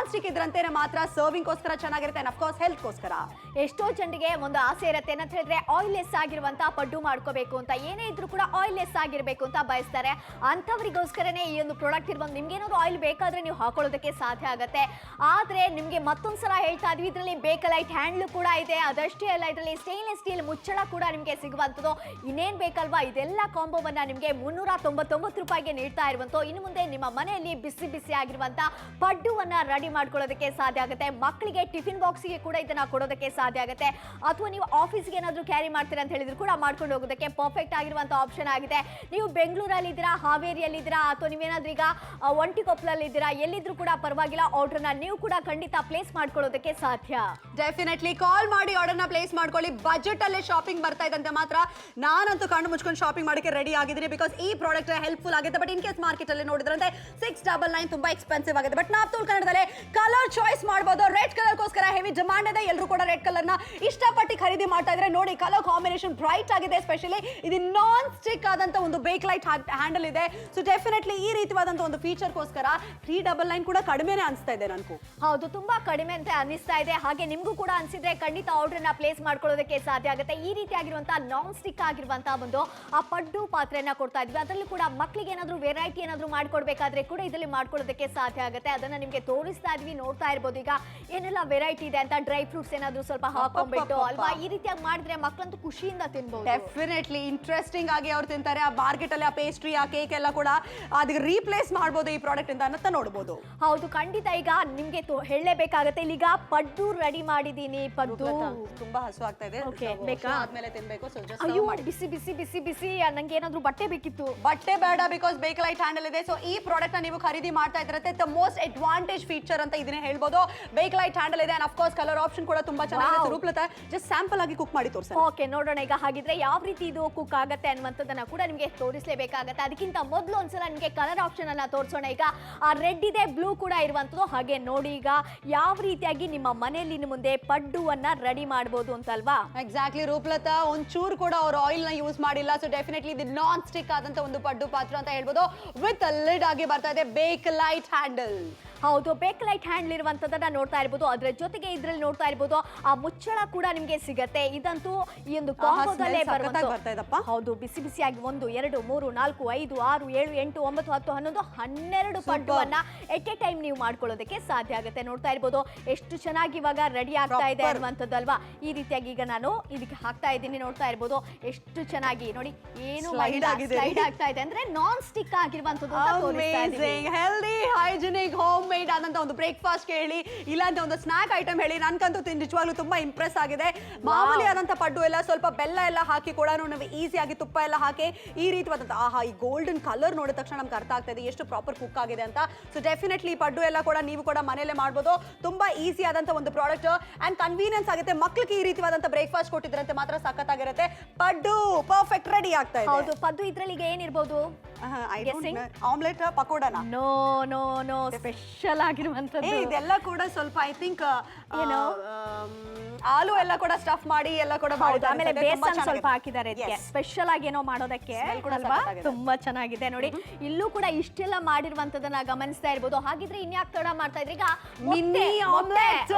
ಸ್ಟಿಕ್ ಇದ್ರಂತೆ ಮಾತ್ರ ಸರ್ವಿಂಗ್ ಗೋಸ್ಕರ ಚೆನ್ನಾಗಿರುತ್ತೆ. ಅಂಡ್ ಆಫ್ ಕೋರ್ಸ್ ಹೆಲ್ತ್ ಗೋಸ್ಕರ. ಎಷ್ಟೋ ಜನರಿಗೆ ಒಂದು ಆಸೆ ಇರುತ್ತೆ, ಏನಂತ ಹೇಳಿದ್ರೆ ಆಯಿಲ್ ಲೆಸ್ ಆಗಿರುವಂತಹ ಪಡ್ಡು ಮಾಡ್ಕೋಬೇಕು ಅಂತ. ಏನೇ ಇದ್ರೂ ಕೂಡ ಆಯಿಲ್ ಲೆಸ್ ಆಗಿರಬೇಕು ಅಂತ ಬಯಸ್ತಾರೆ. ಅಂತವರಿಗೋಸ್ಕರನೇ ಈ ಒಂದು ಪ್ರಾಡಕ್ಟ್ ಇರ್ಬೋದು. ನಿಮ್ಗೆ ಏನಾದ್ರು ಆಯಿಲ್ ಬೇಕಾದ್ರೆ ನೀವು ಹಾಕೊಳ್ಳೋದಕ್ಕೆ ಸಾಧ್ಯ ಆಗುತ್ತೆ. ಆದ್ರೆ ನಿಮ್ಗೆ ಮತ್ತೊಂದ್ಸಲ ಹೇಳ್ತಾ ಇದ್ವಿ, ಇದರಲ್ಲಿ ಬೇಕಲೈಟ್ ಹ್ಯಾಂಡ್ಲು ಕೂಡ ಇದೆ. ಅದಷ್ಟೇ ಅಲ್ಲ, ಇದರಲ್ಲಿ ಸ್ಟೇನ್ಲೆಸ್ ಸ್ಟೀಲ್ ಮುಚ್ಚಳ ಕೂಡ ನಿಮಗೆ ಸಿಗುವಂಥದ್ದು. ಇನ್ನೇನ್ ಬೇಕಲ್ವಾ, ಇದೆಲ್ಲ ಕಾಂಬೋವನ್ನ ನಿಮಗೆ 399 ರೂಪಾಯಿಗೆ ನೀಡ್ತಾ ಇರುವಂಥದ್ದು. ಇನ್ನು ಮುಂದೆ ನಿಮ್ಮ ಮನೆಯಲ್ಲಿ ಬಿಸಿ ಬಿಸಿ ಆಗಿರುವಂತ ಪಡ್ಡುವನ್ನ ರೆಡಿ ಮಾಡ್ಕೊಳ್ಳೋದಕ್ಕೆ ಸಾಧ್ಯ ಆಗುತ್ತೆ. ಮಕ್ಕಳಿಗೆ ಟಿಫಿನ್ ಬಾಕ್ಸ್ಗೆ ಕೂಡ ಇದನ್ನ ಕೊಡೋದಕ್ಕೆ ಸಾಧ್ಯ ಆಗುತ್ತೆ. ಅಥವಾ ನೀವು ಆಫೀಸ್ಗೆ ಏನಾದರೂ ಕ್ಯಾರಿ ಮಾಡ್ತೀರಾ ಅಂತ ಹೇಳಿದ್ರು ಕೂಡ ಮಾಡ್ಕೊಂಡು ಹೋಗೋದಕ್ಕೆ ಪರ್ಫೆಕ್ಟ್ ಆಗಿರುವಂತ ಆಪ್ಷನ್ ಆಗಿದೆ. ನೀವು ಬೆಂಗಳೂರಲ್ಲಿ ಇದ್ದೀರಾ, ಹಾವೇರಿಯಲ್ಲಿ ಇದ್ದೀರಾ, ಅಥವಾ ನೀವೇನಾದ್ರೂ ಈಗ ಒಂಟಿಕೊಪ್ಪಲಲ್ಲಿ ಇದ್ದೀರಾ, ಎಲ್ಲಿದ್ರು ಕೂಡ ಪರವಾಗಿಲ್ಲ, ಆರ್ಡರ್ನ ನೀವು ಕೂಡ ಖಂಡಿತ ಪ್ಲೇಸ್ ಮಾಡ್ಕೊಳ್ಳೋದಕ್ಕೆ ಸಾಧ್ಯ. ಡೆಫಿನೆಟ್ಲಿ ಕಾಲ್ ಮಾಡಿ ಆರ್ಡರ್ನ ಪ್ಲೇಸ್ ಮಾಡ್ಕೊಳ್ಳಿ. ಬಜೆಟ್ ಅಲ್ಲೇ ಶಾಪಿಂಗ್ ಬರ್ತಾ ಇದ್ದಂತೆ ಮಾತ್ರ ನಾನಂತೂ ಕಣ್ಣು ಮುಚ್ಕೊಂಡು ಶಾಪಿಂಗ್ ಮಾಡಕ್ಕೆ ರೆಡಿ ಆಗಿದ್ದೀನಿ, ಬಿಕಾಸ್ ಈ ಪ್ರಾಡಕ್ಟ್ ಹೆಲ್ಪ್ಫುಲ್ ಆಗುತ್ತೆ. ಬಟ್ ಇನ್ ಕೇಸ್ ಮಾರ್ಕೆಟ್ ಅಲ್ಲಿ ನೋಡಿದ್ರಂತೆ 699 ತುಂಬಾ ಎಕ್ಸ್ಪೆನ್ಸಿವ್ ಆಗುತ್ತೆ. ಬಟ್ ನಾಪ್ತೋಲ್ ಕನ್ನಡದಲ್ಲಿ ಕಲರ್ ಚಾಯ್ಸ್ ಮಾಡಬಹುದು. ರೆಡ್ ಕಲರ್ಗೋಸ್ಕರ ಹೆವಿ ಡಿಮಾಂಡ್ ಇದೆ, ಎಲ್ಲರೂ ಕೂಡ ರೆಡ್ ಕಲರ್ ನ ಇಷ್ಟಪಟ್ಟು ಖರೀದಿ ಮಾಡ್ತಾ ಇದ್ರೆ. ನೋಡಿ ಕಲರ್ ಕಾಂಬಿನೇಷನ್ ಬ್ರೈಟ್ ಆಗಿದೆ, ಎಸ್ಪೆಷಲಿ ಇದು ನಾನ್ ಸ್ಟಿಕ್ ಆದಂತ ಒಂದು ಬೇಕ್ ಲೈಟ್ ಹ್ಯಾಂಡಲ್ ಇದೆ. ಸೊ ಡೆಫಿನೆಟ್ಲಿ ಈ ರೀತಿಯಾದಂತ ಒಂದು ಫೀಚರ್ಗೋಸ್ಕರ 399 ಕೂಡ ಕಡಿಮೆನೇ ಅನಿಸ್ತಾ ಇದೆ ನನಗೂ. ಹೌದು, ತುಂಬಾ ಕಡಿಮೆ ಅಂತ ಅನಿಸ್ತಾ ಇದೆ. ಹಾಗೆ ನಿಮ್ಗೂ ಕೂಡ ಅನ್ಸಿದ್ರೆ ಖಂಡಿತ ಆರ್ಡರ್ ನ ಪ್ಲೇಸ್ ಮಾಡ್ಕೊಳ್ಳೋದಕ್ಕೆ ಸಾಧ್ಯ ಆಗುತ್ತೆ. ಈ ರೀತಿಯಾಗಿರುವಂತಹ ನಾನ್ ಸ್ಟಿಕ್ ಆಗಿರುವಂತಹ ಒಂದು ಆ ಪಡ್ಡು ಪಾತ್ರೆಯನ್ನ ಕೊಡ್ತಾ ಇದ್ವಿ. ಅದರಲ್ಲಿ ಕೂಡ ಮಕ್ಕಳಿಗೆ ಏನಾದ್ರು ವೆರೈಟಿ ಏನಾದ್ರು ಮಾಡ್ಕೊಡ್ಬೇಕಾದ್ರೆ ಕೂಡ ಇದರಲ್ಲಿ ಮಾಡ್ಕೊಳ್ಳೋದಕ್ಕೆ ಸಾಧ್ಯ ಆಗುತ್ತೆ. ಅದನ್ನ ನಿಮ್ಗೆ ತೋರಿಸ್ತಾ ಇದ್ವಿ, ನೋಡ್ತಾ ಇರ್ಬೋದು ಈಗ ಏನೆಲ್ಲ ವೆರೈಟಿ ಇದೆ ಅಂತ. ಡ್ರೈ ಫ್ರೂಟ್ಸ್ ಏನಾದ್ರು ಸ್ವಲ್ಪ ಹಾಕೊಂಡ್ಬಿಟ್ಟು ಅಲ್ವಾ, ಈ ರೀತಿಯಾಗಿ ಮಾಡಿದ್ರೆ ಮಕ್ಕಳಂತೂ ಖುಷಿಯಿಂದ ತಿನ್ಬಹುದು. ಡೆಫಿನೆಟ್ಲಿ ಇಂಟ್ರೆಸ್ಟಿಂಗ್ ಆಗಿ ಅವ್ರು ತಿಂತಾರೆ. ಆ ಮಾರ್ಕೆಟ್ ಅಲ್ಲಿ ಆ ಪೇಸ್ಟ್ರಿ ಆ ಕೇಕ್ ಎಲ್ಲ ಕೂಡ ಅದಕ್ಕೆ ರೀಪ್ಲೇಸ್ ಮಾಡಬಹುದು ಈ ಪ್ರಾಡಕ್ಟ್ ಇಂದ ಅಂತ ನೋಡಬಹುದು. ಹೌದು, ಖಂಡಿತ ಈಗ ನಿಮ್ಗೆ ಹೇಳಲೇಬೇಕಾಗತ್ತೆ. ಇಲ್ಲಿಗ ಪಡ್ಡು ರೆಡಿ ಮಾಡಿದೀನಿ. ಪಡ್ಡು ತುಂಬಾ ಹಸು ಆಗ್ತಾ ಇದೆ, ಬೇಕಾ? ಆದ್ಮೇಲೆ ತಿನ್ಬೇಕು. ಸೊ ಜಸ್ಟ್ ಅಯ್ಯೋ, ಬಿಸಿ ಬಿಸಿ ಬಿಸಿ ಬಿಸಿ ನಂಗೆ ಏನಾದ್ರು ಬಟ್ಟೆ ಬೇಕಿತ್ತು. ಬಟ್ಟೆ ಬೇಡ, ಬಿಕಾಸ್ ಬೇಕ್ ಲೈಟ್ ಹ್ಯಾಂಡಲ್ ಇದೆ. ಸೊ ಈ ಪ್ರಾಡಕ್ಟ್ ನ ನೀವು ಖರೀದಿ ಮಾಡ್ತಾ ಇದ್ರೆ ದ ಮೋಸ್ಟ್ ಅಡ್ವಾಂಟೇಜ್ ಫೀಚರ್ ಅಂತ ಇದನ್ನೇ ಹೇಳ್ಬೋದು. ಬೇಕ್ ಲೈಟ್ ಹ್ಯಾಂಡಲ್ ಇದೆ, and of course colour option ಕೂಡ ತುಂಬಾ ಚೆನ್ನಾಗಿದೆ. ರೂಪಲತಾ ಜಸ್ಟ್ ಸ್ಯಾಂಪಲ್ ಆಗಿ ಕುಕ್ ಮಾಡಿ ತೋರಿಸಿ. ಓಕೆ, ನೋಡೋಣ ಈಗ. ಹಾಗಿದ್ರೆ ಯಾವ ರೀತಿ ಇದು ಕುಕ್ ಆಗುತ್ತೆ ಅನ್ನುವಂಥದ್ದನ್ನ ಕೂಡ ನಿಮಗೆ ತೋರಿಸಲೇಬೇಕಾಗತ್ತೆ. ಅದಕ್ಕಿಂತ ಮೊದಲು ಒಂದ್ಸಲ ನಿಮಗೆ ಕಲರ್ ಆಪ್ಷನ್ ಅನ್ನ ತೋರಿಸೋಣ. ಈಗ ಆ ರೆಡ್ ಇದೆ, ಬ್ಲೂ ಕೂಡ ಇರುವಂತದ್ದು. ಹಾಗೆ ನೋಡಿ ಈಗ ಯಾವ ರೀತಿಯಾಗಿ ನಿಮ್ಮ ಮನೆಯಲ್ಲಿ ಮುಂದೆ ಪಡ್ಡುವನ್ನ ರೆಡಿ ಮಾಡಬಹುದು ಅಂತಲ್ವಾ. ಎಕ್ಸಾಕ್ಟ್ಲಿ ರೂಪಲತಾ, ಒಂಚೂರು ಕೂಡ ಅವ್ರು ಆಯಿಲ್ ನ ಯೂಸ್ ಮಾಡಿಲ್ಲ. ಸೊ ಡೆಫಿನೆಟ್ಲಿ ಇದು ನಾನ್ ಸ್ಟಿಕ್ ಆದಂತ ಒಂದು ಪಡ್ಡು ಪಾತ್ರ ಅಂತ ಹೇಳ್ಬೋದು. ವಿತ್ ಲಿಡ್ ಆಗಿ ಬರ್ತಾ ಇದೆ ಬೇಕ್ ಲೈಟ್ ಹ್ಯಾಂಡಲ್. ಹೌದು, ಬೇಕ್ ಲೈಟ್ ಹ್ಯಾಂಡಲ್ ಇರುವಂತದನ್ನ ನೋಡ್ತಾ ಇರ್ಬೋದು. ಅದ್ರ ಜೊತೆಗೆ ಇದ್ರಲ್ಲಿ ನೋಡ್ತಾ ಇರ್ಬೋದು ಆ ಮುಚ್ಚಳ ಕೂಡ ನಿಮ್ಗೆ ಸಿಗತ್ತೆ. ಇದಂತೂ ಈ ಒಂದು ಕಾಂಬೋದಲ್ಲೇ ಬರುವಂತ. ಹೌದು, ಬಿಸಿ ಬಿಸಿಯಾಗಿ 1 2 3 4 5 6 7 8 9 10 11 12 ಪಡ್ಡುವನ್ನ ಎಟ್ ಎ ಟೈಮ್ ನೀವು ಮಾಡ್ಕೊಳ್ಳೋದಕ್ಕೆ ಸಾಧ್ಯ ಆಗುತ್ತೆ. ನೋಡ್ತಾ ಇರ್ಬೋದು ಎಷ್ಟು ಚೆನ್ನಾಗಿ ಇವಾಗ ರೆಡಿ ಆಗ್ತಾ ಇದೆ ಅನ್ನುವಂಥದ್ದಲ್ವಾ. ಈ ರೀತಿಯಾಗಿ ಈಗ ನಾನು ಇದಕ್ಕೆ ಹಾಕ್ತಾ ಇದ್ದೀನಿ. ನೋಡ್ತಾ ಇರ್ಬೋದು ಎಷ್ಟು ಚೆನ್ನಾಗಿ. ನೋಡಿ, ಏನು ಸ್ಲೈಡ್ ಆಗ್ತಾ ಇದೆ ಅಂದ್ರೆ ನಾನ್ ಸ್ಟಿಕ್ ಆಗಿರುವಂತದ್ದು. ಹೆಲ್ದಿ ಹೈಜಿನಿಕ್ ಹೋಮ್ ಮೇಡ್ ಆದಂತ ಒಂದು ಬ್ರೇಕ್ಫಾಸ್ಟ್ ಹೇಳಿ, ಇಲ್ಲಾಂತ ಒಂದು ಸ್ನಾಕ್ ಐಟಮ್ ಹೇಳಿ, ನನ್ಗಂತೂ ನಿಜವಾಗ್ಲೂ ತುಂಬಾ ಇಂಪ್ರೆಸ್ ಆಗಿದೆ. ಮಾಮೂಲಿ ಆದಂತ ಪಡ್ಡು ಎಲ್ಲ ಸ್ವಲ್ಪ ಬೆಲ್ಲ ಎಲ್ಲ ಹಾಕಿ ಕೂಡ ನಾವು ಈಸಿಯಾಗಿ ತುಪ್ಪ ಎಲ್ಲ ಹಾಕಿ ಈ ರೀತಿಯಾದಂತ ಈ ಗೋಲ್ಡನ್ ಕಲರ್ ನೋಡಿದ ತಕ್ಷಣ ನಮ್ಗೆ ಅರ್ಥ ಆಗ್ತಾ ಇದೆ ಎಷ್ಟು ಪ್ರಾಪರ್ ಕುಕ್ ಆಗಿದೆ ಅಂತ. ಸೊ ಡೆಫಿನೆಟ್ಲಿ ಪಡ್ಡು ಎಲ್ಲ ಕೂಡ ನೀವು ಕೂಡ ಮನೆಯಲ್ಲೇ ಮಾಡ್ಬೋದು. ತುಂಬಾ ಈಸಿ ಆದಂತ ಒಂದು ಪ್ರಾಡಕ್ಟ್ ಅಂಡ್ ಕನ್ವೀನಿಯನ್ಸ್ ಆಗುತ್ತೆ. ಮಕ್ಕಳಿಗೆ ಈ ರೀತಿಯಾದಂತ ಬ್ರೇಕ್ಫಾಸ್ಟ್ ಕೊಟ್ಟಿದ್ರಂತೆ ಮಾತ್ರ ಸಖತ್ತಾಗಿರುತ್ತೆ. ಪಡ್ಡು ಪರ್ಫೆಕ್ಟ್ ರೆಡಿ ಆಗ್ತಾ ಇದೆ. ಹೌದು, ಪಡ್ಡು ಇದ್ರಲ್ಲಿ ಏನಿರ್ಬೋದು? ಆಮ್ಲೆಟ್, ಪಕೋಡನ? ನೋ ನೋ ನೋ, ಸ್ಪೆಷಲ್ ಆಗಿರುವಂತದ್ದು ಇದೆಲ್ಲ ಕೂಡ ಸ್ವಲ್ಪ ಐ ಥಿಂಕ್ ಆಲೂ ಎಲ್ಲ ಕೂಡ ಸ್ಟಫ್ ಮಾಡಿ ಎಲ್ಲ ಕೂಡ ಆಮೇಲೆ ಬೇಸನ್ ಸ್ವಲ್ಪ ಹಾಕಿದ್ದಾರೆ ಸ್ಪೆಷಲ್ ಆಗಿ ಏನೋ ಮಾಡೋದಕ್ಕೆ ಅಲ್ವಾ. ತುಂಬಾ ಚೆನ್ನಾಗಿದೆ ನೋಡಿ. ಇಲ್ಲೂ ಕೂಡ ಇಷ್ಟೆಲ್ಲ ಮಾಡಿರುವಂತದನ್ನ ಗಮನಿಸ್ತಾ ಇರ್ಬೋದು. ಹಾಗಿದ್ರೆ ಇನ್ಯಾಕ್ ತಡ ಮಾಡ್ತಾ ಇದ್ರಿ? ಈಗ mini omelette,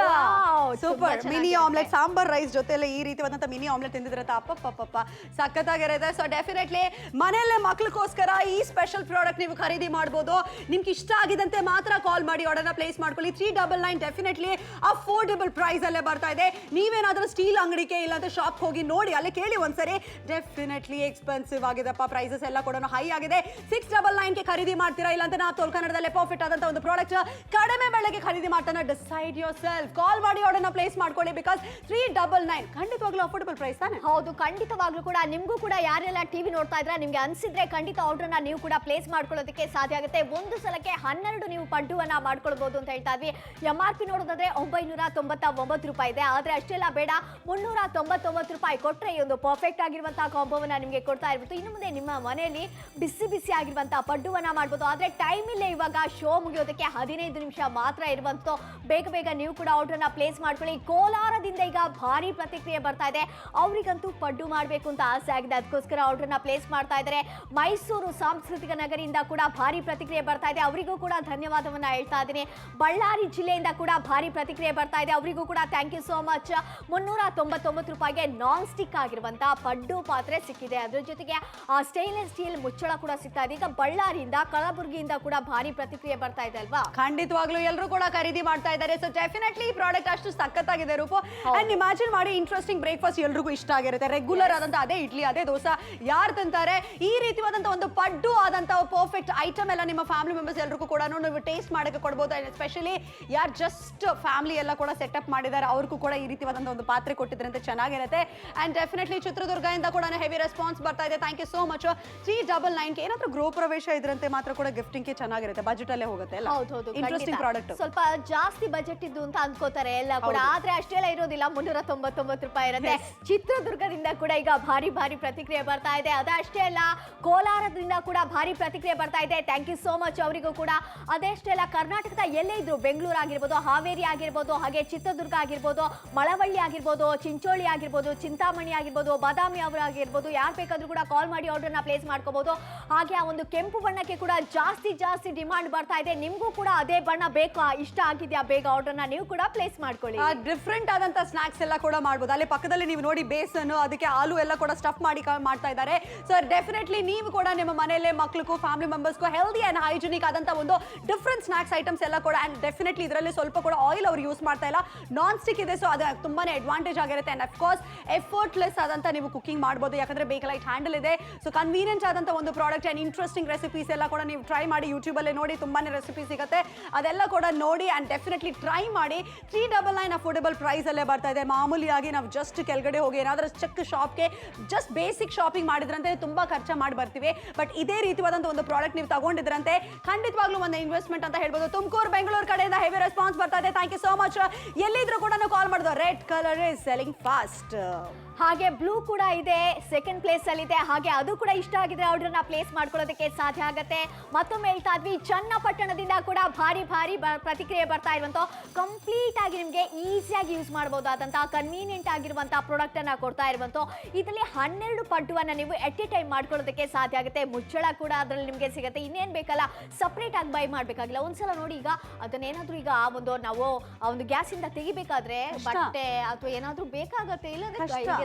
super mini omelette sambar rice ಜೊತೆಲೆ ಈ ರೀತಿಯಾದಂತ ಮಿನಿ ಆಮ್ಲೆಟ್ ತಿಂದಿದ್ರೆ ಅಪ್ಪಪ್ಪ ಸಖತ್ತಾಗಿರುತ್ತೆ. ಸೊ ಡೆಫಿನೆಟ್ಲಿ ಮನೆಯಲ್ಲೇ ಮಕ್ಳಿಗೋಸ್ಕರ ಈ ಸ್ಪೆಷಲ್ ಪ್ರಾಡಕ್ಟ್ ನೀವು ಖರೀದಿ ಮಾಡಬಹುದು. ನಿಮ್ಗೆ ಇಷ್ಟ ಆಗಿದಂತೆ ಮಾತ್ರ ಕಾಲ್ ಮಾಡಿ ಆರ್ಡರ್ನ ಪ್ಲೇಸ್ ಮಾಡ್ಕೊಳ್ಳಿ. 399 ಡೆಫಿನೆಟ್ಲಿ ಅಫೋರ್ಡಬಲ್ ಪ್ರೈಸ್ ಅಲ್ಲೇ ಬರ್ತಾ ಇದೆ. ನೀವೇನಾದ್ರೂ ಸ್ಟೀಲ್ ಅಂಗಡಿಗೆ ಇಲ್ಲಾಂದ್ರೆ ಶಾಪ್ ಹೋಗಿ ನೋಡಿ, ಅಲ್ಲೇ ಕೇಳಿ ಒಂದ್ಸರಿ. ಡೆಫಿನೆಟ್ಲಿ ಎಕ್ಸ್ಪೆನ್ಸಿವ್ ಆಗಿದೆಪ್ಪ, ಪ್ರೈಸಸ್ ಎಲ್ಲ ಕೂಡ ಹೈ ಆಗಿದೆ. 699 ಗೆ ಖರೀದಿ ಮಾಡ್ತೀರಾ, ಇಲ್ಲಾಂದ್ರೆ ನಾಪ್ತೋಲ್ ಕನ್ನಡದಲ್ಲೇ ಪ್ರಾಫಿಟ್ ಆದಂತ ಒಂದು ಪ್ರಾಡಕ್ಟ್ ಕಡಿಮೆ ಬೆಲೆಗೆ ಖರೀದಿ ಮಾಡ್ತಾನೆ. Decide your self. ಕಾಲ್ ಮಾಡಿ ಆರ್ಡರ್ನ ಪ್ಲೇಸ್ ಮಾಡ್ಕೊಳ್ಳಿ, ಬಿಕಾಸ್ 399 ಖಂಡಿತವಾಗ್ಲೂ ಅಫೋರ್ಡಬಲ್ ಪ್ರೈಸ್ ತಾನೆ. ಹೌದು, ಖಂಡಿತವಾಗ್ಲೂ ಕೂಡ. ನಿಮ್ಗೂ ಕೂಡ ಯಾರೆಲ್ಲ ಟಿವಿ ನೋಡ್ತಾ ಇದ್ರೆ ನಿಮ್ಗೆ ಅನ್ಸಿದ್ರೆ ಖಂಡಿತ ಆರ್ಡರ್ನ ನೀವು ಕೂಡ ಪ್ಲೇಸ್ ಮಾಡ್ಕೊಳ್ಳೋದಕ್ಕೆ ಸಾಧ್ಯ ಆಗುತ್ತೆ. ಒಂದು ಸಲಕ್ಕೆ 12 ನೀವು ಪಡ್ಡುವನ್ನ ಮಾಡ್ಕೊಳ್ಬಹುದು ಅಂತ ಹೇಳ್ತಾ ಇದ್ವಿ. MRP ನೋಡೋದಾದ್ರೆ 999 ರೂಪಾಯಿ ಇದೆ. ಆದ್ರೆ ಅಷ್ಟೆಲ್ಲ ಬೇಡ, 399 ರೂಪಾಯಿ ಕೊಟ್ರೆ ಈ ಒಂದು ಪರ್ಫೆಕ್ಟ್ ಆಗಿರುವಂತಹ ಕಾಂಬೋವನ್ನ ನಿಮಗೆ ಕೊಡ್ತಾ ಇರ್ಬೋದು. ಇನ್ನು ಮುಂದೆ ನಿಮ್ಮ ಮನೆಯಲ್ಲಿ ಬಿಸಿ ಬಿಸಿ ಆಗಿರುವಂತಹ ಪಡ್ಡುವನ್ನ ಮಾಡ್ಬೋದು. ಆದ್ರೆ ಟೈಮ್ ಇಲ್ಲೇ, ಇವಾಗ ಶೋ ಮುಗಿಯೋದಕ್ಕೆ 15 ನಿಮಿಷ ಮಾತ್ರ ಇರುವಂತ. ಬೇಗ ಬೇಗ ನೀವು ಕೂಡ ಆರ್ಡರ್ನ ಪ್ಲೇಸ್ ಮಾಡ್ಕೊಳ್ಳಿ. ಕೋಲಾರದಿಂದ ಈಗ ಭಾರಿ ಪ್ರತಿಕ್ರಿಯೆ ಬರ್ತಾ ಇದೆ. ಅವರಿಗಂತೂ ಪಡ್ಡು ಮಾಡಬೇಕು ಅಂತ ಆಸೆ ಆಗಿದೆ, ಅದಕ್ಕೋಸ್ಕರ ಆರ್ಡರ್ನ ಪ್ಲೇಸ್ ಮಾಡ್ತಾ ಇದ್ದಾರೆ. ಮೈಸೂರು ಸಾಂಸ್ಕೃತಿಕ ನಗರಿಯಿಂದ ಕೂಡ ಭಾರಿ ಪ್ರತಿಕ್ರಿಯೆ ಬರ್ತಾ ಇದೆ, ಅವರಿಗೂ ಕೂಡ ಧನ್ಯವಾದವನ್ನ ಹೇಳ್ತಾ ಇದ್ದೀನಿ. ಬಳ್ಳಾರಿ ಜಿಲ್ಲೆಯಿಂದ ಕೂಡ ಭಾರಿ ಪ್ರತಿಕ್ರಿಯೆ ಬರ್ತಾ ಇದೆ, ಅವರಿಗೂ ಕೂಡ ಥ್ಯಾಂಕ್ ಯು ಸೋ ಮಚ್. 399 ರೂಪಾಯಿಗೆ ನಾನ್ ಸ್ಟಿಕ್ ಆಗಿರುವಂತಹ ಪಡ್ಡು ಪಾತ್ರೆ ಸಿಕ್ಕಿದೆ. ಅದ್ರ ಜೊತೆಗೆ ಆ ಸ್ಟೈನ್ಲೆಸ್ ಸ್ಟೀಲ್ ಮುಚ್ಚಳ ಕೂಡ ಸಿಗ್ತಾ ಇದೆ. ಈಗ ಬಳ್ಳಾರಿಯಿಂದ, ಕಲಬುರಗಿಯಿಂದ ಕೂಡ ಭಾರಿ ಪ್ರತಿಕ್ರಿಯೆ ಬರ್ತಾ ಇದೆ ಅಲ್ವಾ. ಖಂಡಿತವಾಗ್ಲೂ ಎಲ್ಲರೂ ಕೂಡ ಖರೀದಿ ಮಾಡ್ತಾ ಇದ್ದಾರೆ. ಸೊ ಡೆಫಿನೆಟ್ಲಿ ಈ ಪ್ರಾಡಕ್ಟ್ ಅಷ್ಟು ಸಖತ್ತಾಗಿದೆ ರೂಪು. ಅಂಡ್ ಇಮ್ಯಾಜಿನ್ ಮಾಡಿ, ಇಂಟ್ರೆಸ್ಟಿಂಗ್ ಬ್ರೇಕ್ಫಾಸ್ಟ್ ಎಲ್ರಿಗೂ ಇಷ್ಟ ಆಗಿರುತ್ತೆ. ರೆಗ್ಯುಲರ್ ಆದಂತ ಅದೇ ಇಡ್ಲಿ ಅದೇ ದೋಸೆ ಯಾರು ತಿಂತಾರೆ. ಈ ರೀತಿಯಾದಂತ ಒಂದು ಪಡ್ಡು ಆದಂತ ಪರ್ಫೆಕ್ಟ್ ಐಟಮ್ ಎಲ್ಲ ನಿಮ್ಮ ಫ್ಯಾಮಿಲಿ ಮೆಂಬರ್ಸ್ ಎಲ್ರಿಗೂ ಕೂಡ ನೀವು ಟೇಸ್ಟ್ ಮಾಡಕ್ಕೆ ಕೊಡ್ಬೋದು. ಎಸ್ಪೆಷಲಿ ಯಾರು ಜಸ್ಟ್ ಫ್ಯಾಮಿಲಿ ಎಲ್ಲ ಕೂಡ ಸೆಟಪ್ ಮಾಡಿದ್ದಾರೆ, ಅವ್ರಿಗೂ ಕೂಡ ಈ ರೀತಿ ರೀತಿಯಾದಂತ ಒಂದು ಪಾತ್ರೆ ಕೊಟ್ಟಿದ್ರೆ ಅಂತ ಚೆನ್ನಾಗಿರುತ್ತೆ ಅಂಡ್ ಡೆಫಿನೆಟ್ಲಿ ಚಿತ್ರದುರ್ಗದಿಂದ ಕೂಡ ಹೆವಿ ರೆಸ್ಪಾನ್ಸ್ ಬರ್ತಾ ಇದೆ. Thank you so much. 399 ಏನಾದ್ರೂ ಗೃಹ ಪ್ರವೇಶ ಇದ್ರಂತೆ ಮಾತ್ರ ಕೂಡ ಗಿಫ್ಟಿಂಗ್ ಗೆ ಚೆನ್ನಾಗಿರುತ್ತೆ, ಬಜೆಟ್ ಅಲ್ಲೇ ಹೋಗುತ್ತೆ ಅಲ್ಲ. ಹೌದು ಇಂಟ್ರೆಸ್ಟಿಂಗ್ ಪ್ರಾಡಕ್ಟ್. ಸ್ವಲ್ಪ ಜಾಸ್ತಿ ಬಜೆಟ್ ಇದ್ದು ಅಂತ ಅನ್ಕೋತಾರೆ ಎಲ್ಲ ಕೂಡ, ಆದ್ರೆ ಅಷ್ಟೆಲ್ಲ ಇರೋದಿಲ್ಲ. 399 ರೂಪಾಯಿ ಇರುತ್ತೆ. ಚಿತ್ರದುರ್ಗದಿಂದ ಕೂಡ ಈಗ ಭಾರಿ ಪ್ರತಿಕ್ರಿಯೆ ಬರ್ತಾ ಇದೆ. ಅದಷ್ಟೇ ಅಲ್ಲ, ಕೋಲಾರದಿಂದ ಕೂಡ ಭಾರಿ ಪ್ರತಿಕ್ರಿಯೆ ಬರ್ತಾ ಇದೆ. ಥ್ಯಾಂಕ್ ಯು ಸೋ ಮಚ್ ಅವರಿಗೂ ಕೂಡ. ಅದಷ್ಟೇ ಅಲ್ಲ, ಕರ್ನಾಟಕದ ಎಲ್ಲೇ ಇದ್ರು, ಬೆಂಗಳೂರು ಆಗಿರ್ಬೋದು, ಹಾವೇರಿ ಆಗಿರ್ಬೋದು, ಹಾಗೆ ಚಿತ್ರದುರ್ಗ ಆಗಿರ್ಬೋದು, ಮಳವಳ್ಳಿ ಆಗಿರ್ಬೋದು, ಚಿಂಚೋಳಿ ಆಗಿರ್ಬೋದು, ಚಿಂತಾಮಣಿ ಆಗಿರ್ಬೋದು, ಬಾದಾಮಿ ಅವರು ಆಗಿರ್ಬೋದು, ಯಾರು ಬೇಕಾದ್ರೂ ಕೂಡ ಕಾಲ್ ಮಾಡಿ ಆರ್ಡರ್ನ ಪ್ಲೇಸ್ ಮಾಡ್ಕೋಬಹುದು. ಹಾಗೆ ಆ ಒಂದು ಕೆಂಪು ಬಣ್ಣಕ್ಕೆ ಕೂಡ ಜಾಸ್ತಿ ಡಿಮಾಂಡ್ ಬರ್ತಾ ಇದೆ. ನಿಮ್ಗೂ ಕೂಡ ಅದೇ ಬಣ್ಣ ಬೇಕಾ, ಇಷ್ಟ ಆಗಿದ್ಯಾ, ಬೇಗ ಆರ್ಡರ್ನ ನೀವು ಕೂಡ ಪ್ಲೇಸ್ ಮಾಡ್ಕೊಳ್ಳಿ. ಡಿಫ್ರೆಂಟ್ ಆದಂತ ಸ್ನಾಕ್ಸ್ ಎಲ್ಲ ಕೂಡ ಮಾಡ್ಬೋದು. ಅಲ್ಲಿ ಪಕ್ಕದಲ್ಲಿ ನೀವು ನೋಡಿ ಬೇಸನ್, ಅದಕ್ಕೆ ಆಲೂ ಎಲ್ಲ ಕೂಡ ಸ್ಟಫ್ ಮಾಡಿ ಮಾಡ್ತಾ ಇದ್ದಾರೆ. ಸೊ ಡೆಫಿನೆಟ್ಲಿ ನೀವು ಕೂಡ ನಿಮ್ಮ ಮನೆಯಲ್ಲೇ ಮಕ್ಕಳಿಗೂ ಫ್ಯಾಮಿಲಿ ಮೆಂಬರ್ಸ್ಗೂ ಹೆಲ್ದಿ ಅಂಡ್ ಹೈಜಿನಿಕ್ ಆದಂತ ಒಂದು ಡಿಫ್ರೆಂಟ್ ಸ್ನಾಕ್ಸ್ ಐಟಮ್ಸ್ ಎಲ್ಲ ಕೂಡ. ಅಂಡ್ ಡೆಫಿನೆಟ್ಲಿ ಇದರಲ್ಲಿ ಸ್ವಲ್ಪ ಕೂಡ ಆಯಿಲ್ ಅವರು ಯೂಸ್ ಮಾಡ್ತಾ ಇಲ್ಲ, ನಾನ್ ಸ್ಟಿಕ್ ಇದೆ. ಸೊ ಅದು ತುಂಬಾನೇ ಅಡ್ವಾಂಟೇಜ್ ಆಗಿರುತ್ತೆ. ಅಂಡ್ ಅಫ್ಕೋರ್ಸ್ ಎಫರ್ಟ್ಲೆಸ್ ಆದಂತ ನೀವು ಕುಕಿಂಗ್ ಮಾಡ್ಬೋದು, ಯಾಕಂದ್ರೆ ಬೇಕಲೈಟ್ ಹ್ಯಾಂಡಲ್ ಇದೆ. ಸೊ ಕನ್ವೀನಿಯಂಟ್ ಆದಂತ ಒಂದು ಪ್ರಾಡಕ್ಟ್ ಅಂಡ್ ಇಂಟ್ರೆಸ್ಟಿಂಗ್ ರೆಸಿಪೀಸ್ ಎಲ್ಲ ಕೂಡ ನೀವು ಟ್ರೈ ಮಾಡಿ. ಯೂಟ್ಯೂಬ್ ಅಲ್ಲೇ ನೋಡಿ ತುಂಬಾನೇ ರೆಸಿಪಿ ಸಿಗುತ್ತೆ, ಅದೆಲ್ಲ ಕೂಡ ನೋಡಿ ಅಂಡ್ ಡೆಫಿನೆಟ್ಲಿ ಟ್ರೈ ಮಾಡಿ. 399 ಅಫೋರ್ಡಬಲ್ ಪ್ರೈಸ್ ಅಲ್ಲೇ ಬರ್ತಾ ಇದೆ. ಮಾಮೂಲಿಯಾಗಿ ನಾವು ಜಸ್ಟ್ ಕೆಳಗಡೆ ಹೋಗಿ ಏನಾದ್ರೂ ಚೆಕ್ ಶಾಪ್ಗೆ ಜಸ್ಟ್ ಬೇಸಿಕ್ ಶಾಪಿಂಗ್ ಮಾಡಿದ್ರಂತೆ ತುಂಬಾ ಖರ್ಚು ಮಾಡಿ ಬರ್ತೀವಿ. ಬಟ್ ಇದೇ ರೀತಿಯಾದಂತ ಒಂದು ಪ್ರಾಡಕ್ಟ್ ನೀವು ತಗೊಂಡಿದ್ರಂತೆ ಖಂಡಿತವಾಗ್ಲೂ ಒಂದು ಇನ್ವೆಸ್ಟ್ಮೆಂಟ್ ಅಂತ ಹೇಳ್ಬೋದು. ತುಮಕೂರು, ಬೆಂಗಳೂರು ಕಡೆಯಿಂದ ಹೆವಿ ರೆಸ್ಪಾನ್ಸ್ ಬರ್ತಾ ಇದೆ. Thank you so much. ಎಲ್ಲಿದ್ರು ಕೂಡ ಕಾಲ್ ಮಾಡಿದ್ರು. Red colour is selling fast. ಹಾಗೆ ಬ್ಲೂ ಕೂಡ ಇದೆ, ಸೆಕೆಂಡ್ ಪ್ಲೇಸ್ ಅಲ್ಲಿ ಇದೆ. ಹಾಗೆ ಅದು ಕೂಡ ಇಷ್ಟ ಆಗಿದ್ರೆ ಆರ್ಡರ್ನ ಪ್ಲೇಸ್ ಮಾಡ್ಕೊಳ್ಳೋದಕ್ಕೆ ಸಾಧ್ಯ ಆಗುತ್ತೆ. ಮತ್ತೊಮ್ಮೆ ಹೇಳ್ತಾ ಇದ್ವಿ, ಚನ್ನಪಟ್ಟಣದಿಂದ ಕೂಡ ಭಾರಿ ಪ್ರತಿಕ್ರಿಯೆ ಬರ್ತಾ ಇರುವಂತ ಕಂಪ್ಲೀಟ್ ಆಗಿ ನಿಮಗೆ ಈಸಿಯಾಗಿ ಯೂಸ್ ಮಾಡಬಹುದಾದಂತ ಕನ್ವೀನಿಯಂಟ್ ಆಗಿರುವಂತಹ ಪ್ರಾಡಕ್ಟ್ ಅನ್ನ ಕೊಡ್ತಾ ಇರುವಂತ. ಇದರಲ್ಲಿ 12 ಪಡ್ಡುವನ್ನ ನೀವು ಎಟ್ ಎ ಟೈಮ್ ಮಾಡ್ಕೊಳ್ಳೋದಕ್ಕೆ ಸಾಧ್ಯ ಆಗುತ್ತೆ. ಮುಚ್ಚಳ ಕೂಡ ಅದರಲ್ಲಿ ನಿಮಗೆ ಸಿಗುತ್ತೆ. ಇನ್ನೇನ್ ಬೇಕಲ್ಲ, ಸಪರೇಟ್ ಆಗಿ ಬೈ ಮಾಡ್ಬೇಕಾಗಿಲ್ಲ. ಒಂದ್ಸಲ ನೋಡಿ, ಈಗ ಅದನ್ನೇನಾದ್ರೂ ಈಗ ನಾವು ಆ ಒಂದು ಗ್ಯಾಸ್ ಇಂದ ತೆಗಿಬೇಕಾದ್ರೆ ಬಟ್ಟೆ ಅಥವಾ ಏನಾದ್ರೂ ಬೇಕಾಗತ್ತೆ, ಇಲ್ಲಂದ್ರೆ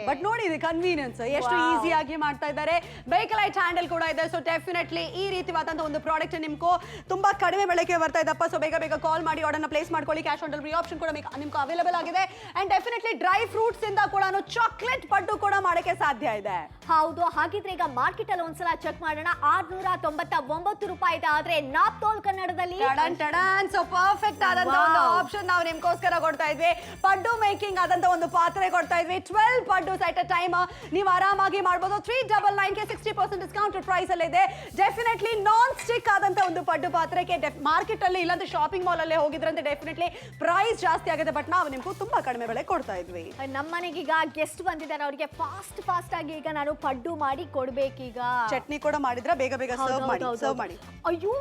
ಬಟ್ ನೋಡಿ ಇದು ಕನ್ವೀನಿಯನ್ಸ್ ಎಷ್ಟು ಈಸಿಯಾಗಿ ಮಾಡ್ತಾ ಇದ್ದಾರೆ. ಬೇಕಲೈಟ್ ಹ್ಯಾಂಡಲ್ ಕೂಡ ಇದೆ. ಸೊ ಡೆಫಿನೆಟ್ಲಿ ಈ ರೀತಿಯಾದಂತಹ ಒಂದು ಪ್ರಾಡಕ್ಟ್ ನಿಮ್ಗೂ ತುಂಬಾ ಕಡಿಮೆ ಬೆಲೆಗೆ ಬರ್ತಾ ಇದಪ್ಪ. ಸೊ ಬೇಗ ಕಾಲ್ ಮಾಡಿ ಆರ್ಡರ್ನ ಪ್ಲೇಸ್ ಮಾಡ್ಕೊಳ್ಳಿ. ಕ್ಯಾಶ್ ಆನ್ ಡೆಲಿವರಿ ಆಪ್ಷನ್ ಕೂಡ ನಿಮ್ಗೆ ಅವೈಲೇಬಲ್ ಆಗಿದೆ. ಅಂಡ್ ಡೆಫಿನೆಟ್ಲಿ ಡ್ರೈ ಫ್ರೂಟ್ಸ್ ಇಂದ ಕೂಡ ಚಾಕ್ಲೇಟ್ ಪಡ್ಡು ಕೂಡ ಮಾಡಕ್ಕೆ ಸಾಧ್ಯ ಇದೆ. ಹೌದು, ಹಾಗಿದ್ರೆ ಈಗ ಮಾರ್ಕೆಟ್ ಅಲ್ಲಿ ಒಂದ್ಸಲ ಚೆಕ್ ಮಾಡೋಣ. 699 ರೂಪಾಯಿ ಇದೆ. ಆದ್ರೆ ನಾಪ್ತೋಲ್ ಕನ್ನಡದಲ್ಲಿ ಸೊ ಪರ್ಫೆಕ್ಟ್ ಆದಂತ ಒಂದು ಆಪ್ಷನ್ ನಾವು ನಿಮ್ಗೋಸ್ಕರ ಕೊಡ್ತಾ ಇದ್ವಿ. ಪಡ್ಡು ಮೇಕಿಂಗ್ ಆದಂತ ಒಂದು ಪಾತ್ರೆ ಕೊಡ್ತಾ ಇದ್ವಿ. 12 ಪಡ್ಡೂಸ್ ಅಟ್ ಅ ಟೈಮ್ ನೀವು ಆರಾಮಾಗಿ ಮಾಡಬಹುದು. 399 ಗೆ 60% ಡಿಸ್ಕೌಂಟ್ ಪ್ರೈಸ್ ಅಲ್ಲಿ ಇದೆ. ಡೆಫಿನೆಟ್ಲಿ ನಾನ್ ಸ್ಟಿಕ್ ಆದಂತ ಒಂದು ಪಡ್ಡು ಪಾತ್ರೆಗೆ ಮಾರ್ಕೆಟ್ ಅಲ್ಲಿ ಇಲ್ಲಾಂದ್ರೆ ಶಾಪಿಂಗ್ ಮಾಲ್ ಅಲ್ಲೇ ಹೋಗಿದ್ರಂತೆ ಡೆಫಿನೆಟ್ಲಿ ಪ್ರೈಸ್ ಜಾಸ್ತಿ ಆಗಿದೆ. ಬಟ್ ನಾವು ನಿಮ್ಗೂ ತುಂಬಾ ಕಡಿಮೆ ಬೆಲೆ ಕೊಡ್ತಾ ಇದ್ವಿ. ನಮ್ಮ ಮನೆಗೆ ಈಗ ಗೆಸ್ಟ್ ಬಂದಿದ್ದಾರೆ, ಅವರಿಗೆ ಫಾಸ್ಟ್ ಆಗಿ ಈಗ ನಾನು ಪಡ್ಡು ಮಾಡಿ ಕೊಡ್ಬೇಕೀಗ. ಚಟ್ನಿ ಕೂಡ ಮಾಡಿದ್ರೆ ಬೇಗ ಸರ್ವ್ ಮಾಡಿ. ಅಯ್ಯೋ,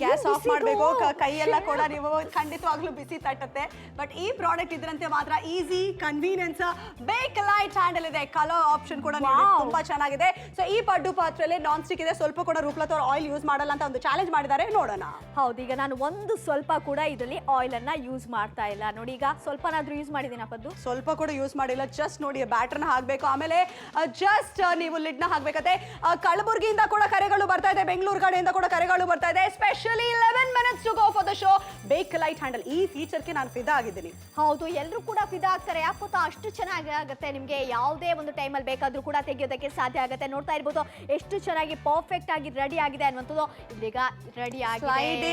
ಗ್ಯಾಸ್ ಆಫ್ ಮಾಡಬೇಕು, ಕೈಯೆಲ್ಲ ಕೂಡ ನೀವು ಖಂಡಿತವಾಗ್ಲೂ ಬಿಸಿ ತಟ್ಟುತ್ತೆ. ಬಟ್ ಈ ಪ್ರಾಡಕ್ಟ್ ಇದ್ರಂತೆ ಮಾತ್ರ ಈಸಿ, ಕನ್ವೀನಿಯನ್ಸ್, ಬೇಕಲೈಟ್ ಹ್ಯಾಂಡಲ್ ಇದೆ, ಕಲರ್ ಆಪ್ಷನ್ ಕೂಡ ತುಂಬಾ ಚೆನ್ನಾಗಿದೆ. ಸೊ ಈ ಪಡ್ಡು ಪಾತ್ರೆಯಲ್ಲಿ ನಾನ್ ಸ್ಟಿಕ್ ಇದೆ. ಸ್ವಲ್ಪ ಕೂಡ ರೂಪ್ಲತ್ ಅವ್ರು ಆಯಿಲ್ ಯೂಸ್ ಮಾಡಲ್ಲ ಅಂತ ಒಂದು ಚಾಲೆಂಜ್ ಮಾಡಿದ್ದಾರೆ, ನೋಡೋಣ. ಹೌದು, ಈಗ ನಾನು ಒಂದು ಸ್ವಲ್ಪ ಕೂಡ ಇದರಲ್ಲಿ ಆಯಿಲ್ ಅನ್ನ ಯೂಸ್ ಮಾಡ್ತಾ ಇಲ್ಲ. ನೋಡಿ, ಈಗ ಸ್ವಲ್ಪನಾದ್ರೂ ಯೂಸ್ ಮಾಡಿದೀನ ಪದ್ದು? ಸ್ವಲ್ಪ ಕೂಡ ಯೂಸ್ ಮಾಡಿಲ್ಲ. ಜಸ್ಟ್ ನೋಡಿ ಬ್ಯಾಟರ್ನ ಹಾಕ್ಬೇಕು, ಆಮೇಲೆ ಜಸ್ಟ್ ನೀವು ಲಿಡ್ನ ಹಾಕ್ಬೇಕತ್ತೆ. ಕಲಬುರಗಿಯಿಂದ ಕೂಡ ಕರೆಗಳು ಬರ್ತಾ ಇದೆ, ಬೆಂಗಳೂರು ಕಡೆಯಿಂದ ಕೂಡ ಕರೆಗಳು ಬರ್ತಾ ಇದೆ. Specially 11 minutes to go for the show. Bakelite handle ಈ ಫೀಚರ್ಗೆ ನಾನು ಫಿದಾ ಆಗಿದ್ದೀನಿ. ಹೌದು, ಎಲ್ಲರೂ ಕೂಡ ಫಿದಾ ಆಗ್ತಾರೆ. ಯಾಕೆ ಗೊತ್ತಾ, ಅಷ್ಟು ಚೆನ್ನಾಗಿ ಆಗುತ್ತೆ. ನಿಮಗೆ ಯಾವುದೇ ಒಂದು ಟೈಮಲ್ಲಿ ಬೇಕಾದ್ರೂ ಕೂಡ ತೆಗೆಯೋದಕ್ಕೆ ಸಾಧ್ಯ ಆಗುತ್ತೆ. ನೋಡ್ತಾ ಇರ್ಬೋದು ಎಷ್ಟು ಚೆನ್ನಾಗಿ ಪರ್ಫೆಕ್ಟ್ ಆಗಿ ರೆಡಿ ಆಗಿದೆ ಅನ್ನುವಂಥದ್ದು. ಈಗ ರೆಡಿ ಆಗಿದೆ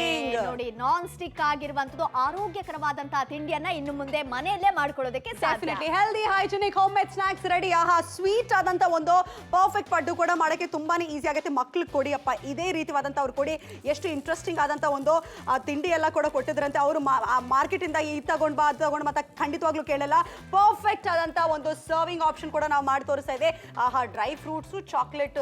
ನೋಡಿ. ನಾನ್ ಸ್ಟಿಕ್ ಆಗಿರುವಂಥದ್ದು ಆರೋಗ್ಯಕರವಾದಂತಹ ತಿಂಡಿಯನ್ನ ಇನ್ನು ಮುಂದೆ ಮನೆಯಲ್ಲೇ ಮಾಡ್ಕೊಳ್ಳೋದಕ್ಕೆ ಸಾಧ್ಯ. Healthy hygienic home made snacks ready. Sweet ಆದಂತ ಒಂದು ಪರ್ಫೆಕ್ಟ್ ಪಡ್ಡು ಕೂಡ ಮಾಡಕ್ಕೆ ತುಂಬಾನೇ ಈಸಿ ಆಗುತ್ತೆ. ಮಕ್ಳಿಗೆ ಕೊಡಿ ಅಪ್ಪ, ಇದೇ ರೀತಿಯಾದಂತ ಅವ್ರು ಕೊಡಿ. ಎಷ್ಟು ಇಂಟ್ರೆಸ್ಟಿಂಗ್ ಆದಂತ ಒಂದು ತಿಂಡಿ ಎಲ್ಲ ಕೂಡ ಕೊಟ್ಟಿದ್ರಂತೆ. ಅವರು ಮಾರ್ಕೆಟ್ ಇಂದ ಇದು ತಗೊಂಡ್ ಬಾ, ಅದು ತಗೊಂಡ್ ಮತ್ತೆ ಖಂಡಿತವಾಗ್ಲೂ ಕೇಳಲ್ಲ. ಪರ್ಫೆಕ್ಟ್ ಆದಂತ ಒಂದು ಸರ್ವಿಂಗ್ ಆಪ್ಷನ್ ಕೂಡ ನಾವು ಮಾಡಿ ತೋರಿಸ್ತಾ ಇದೆ. ಡ್ರೈ ಫ್ರೂಟ್ಸ್, ಚಾಕ್ಲೇಟ್,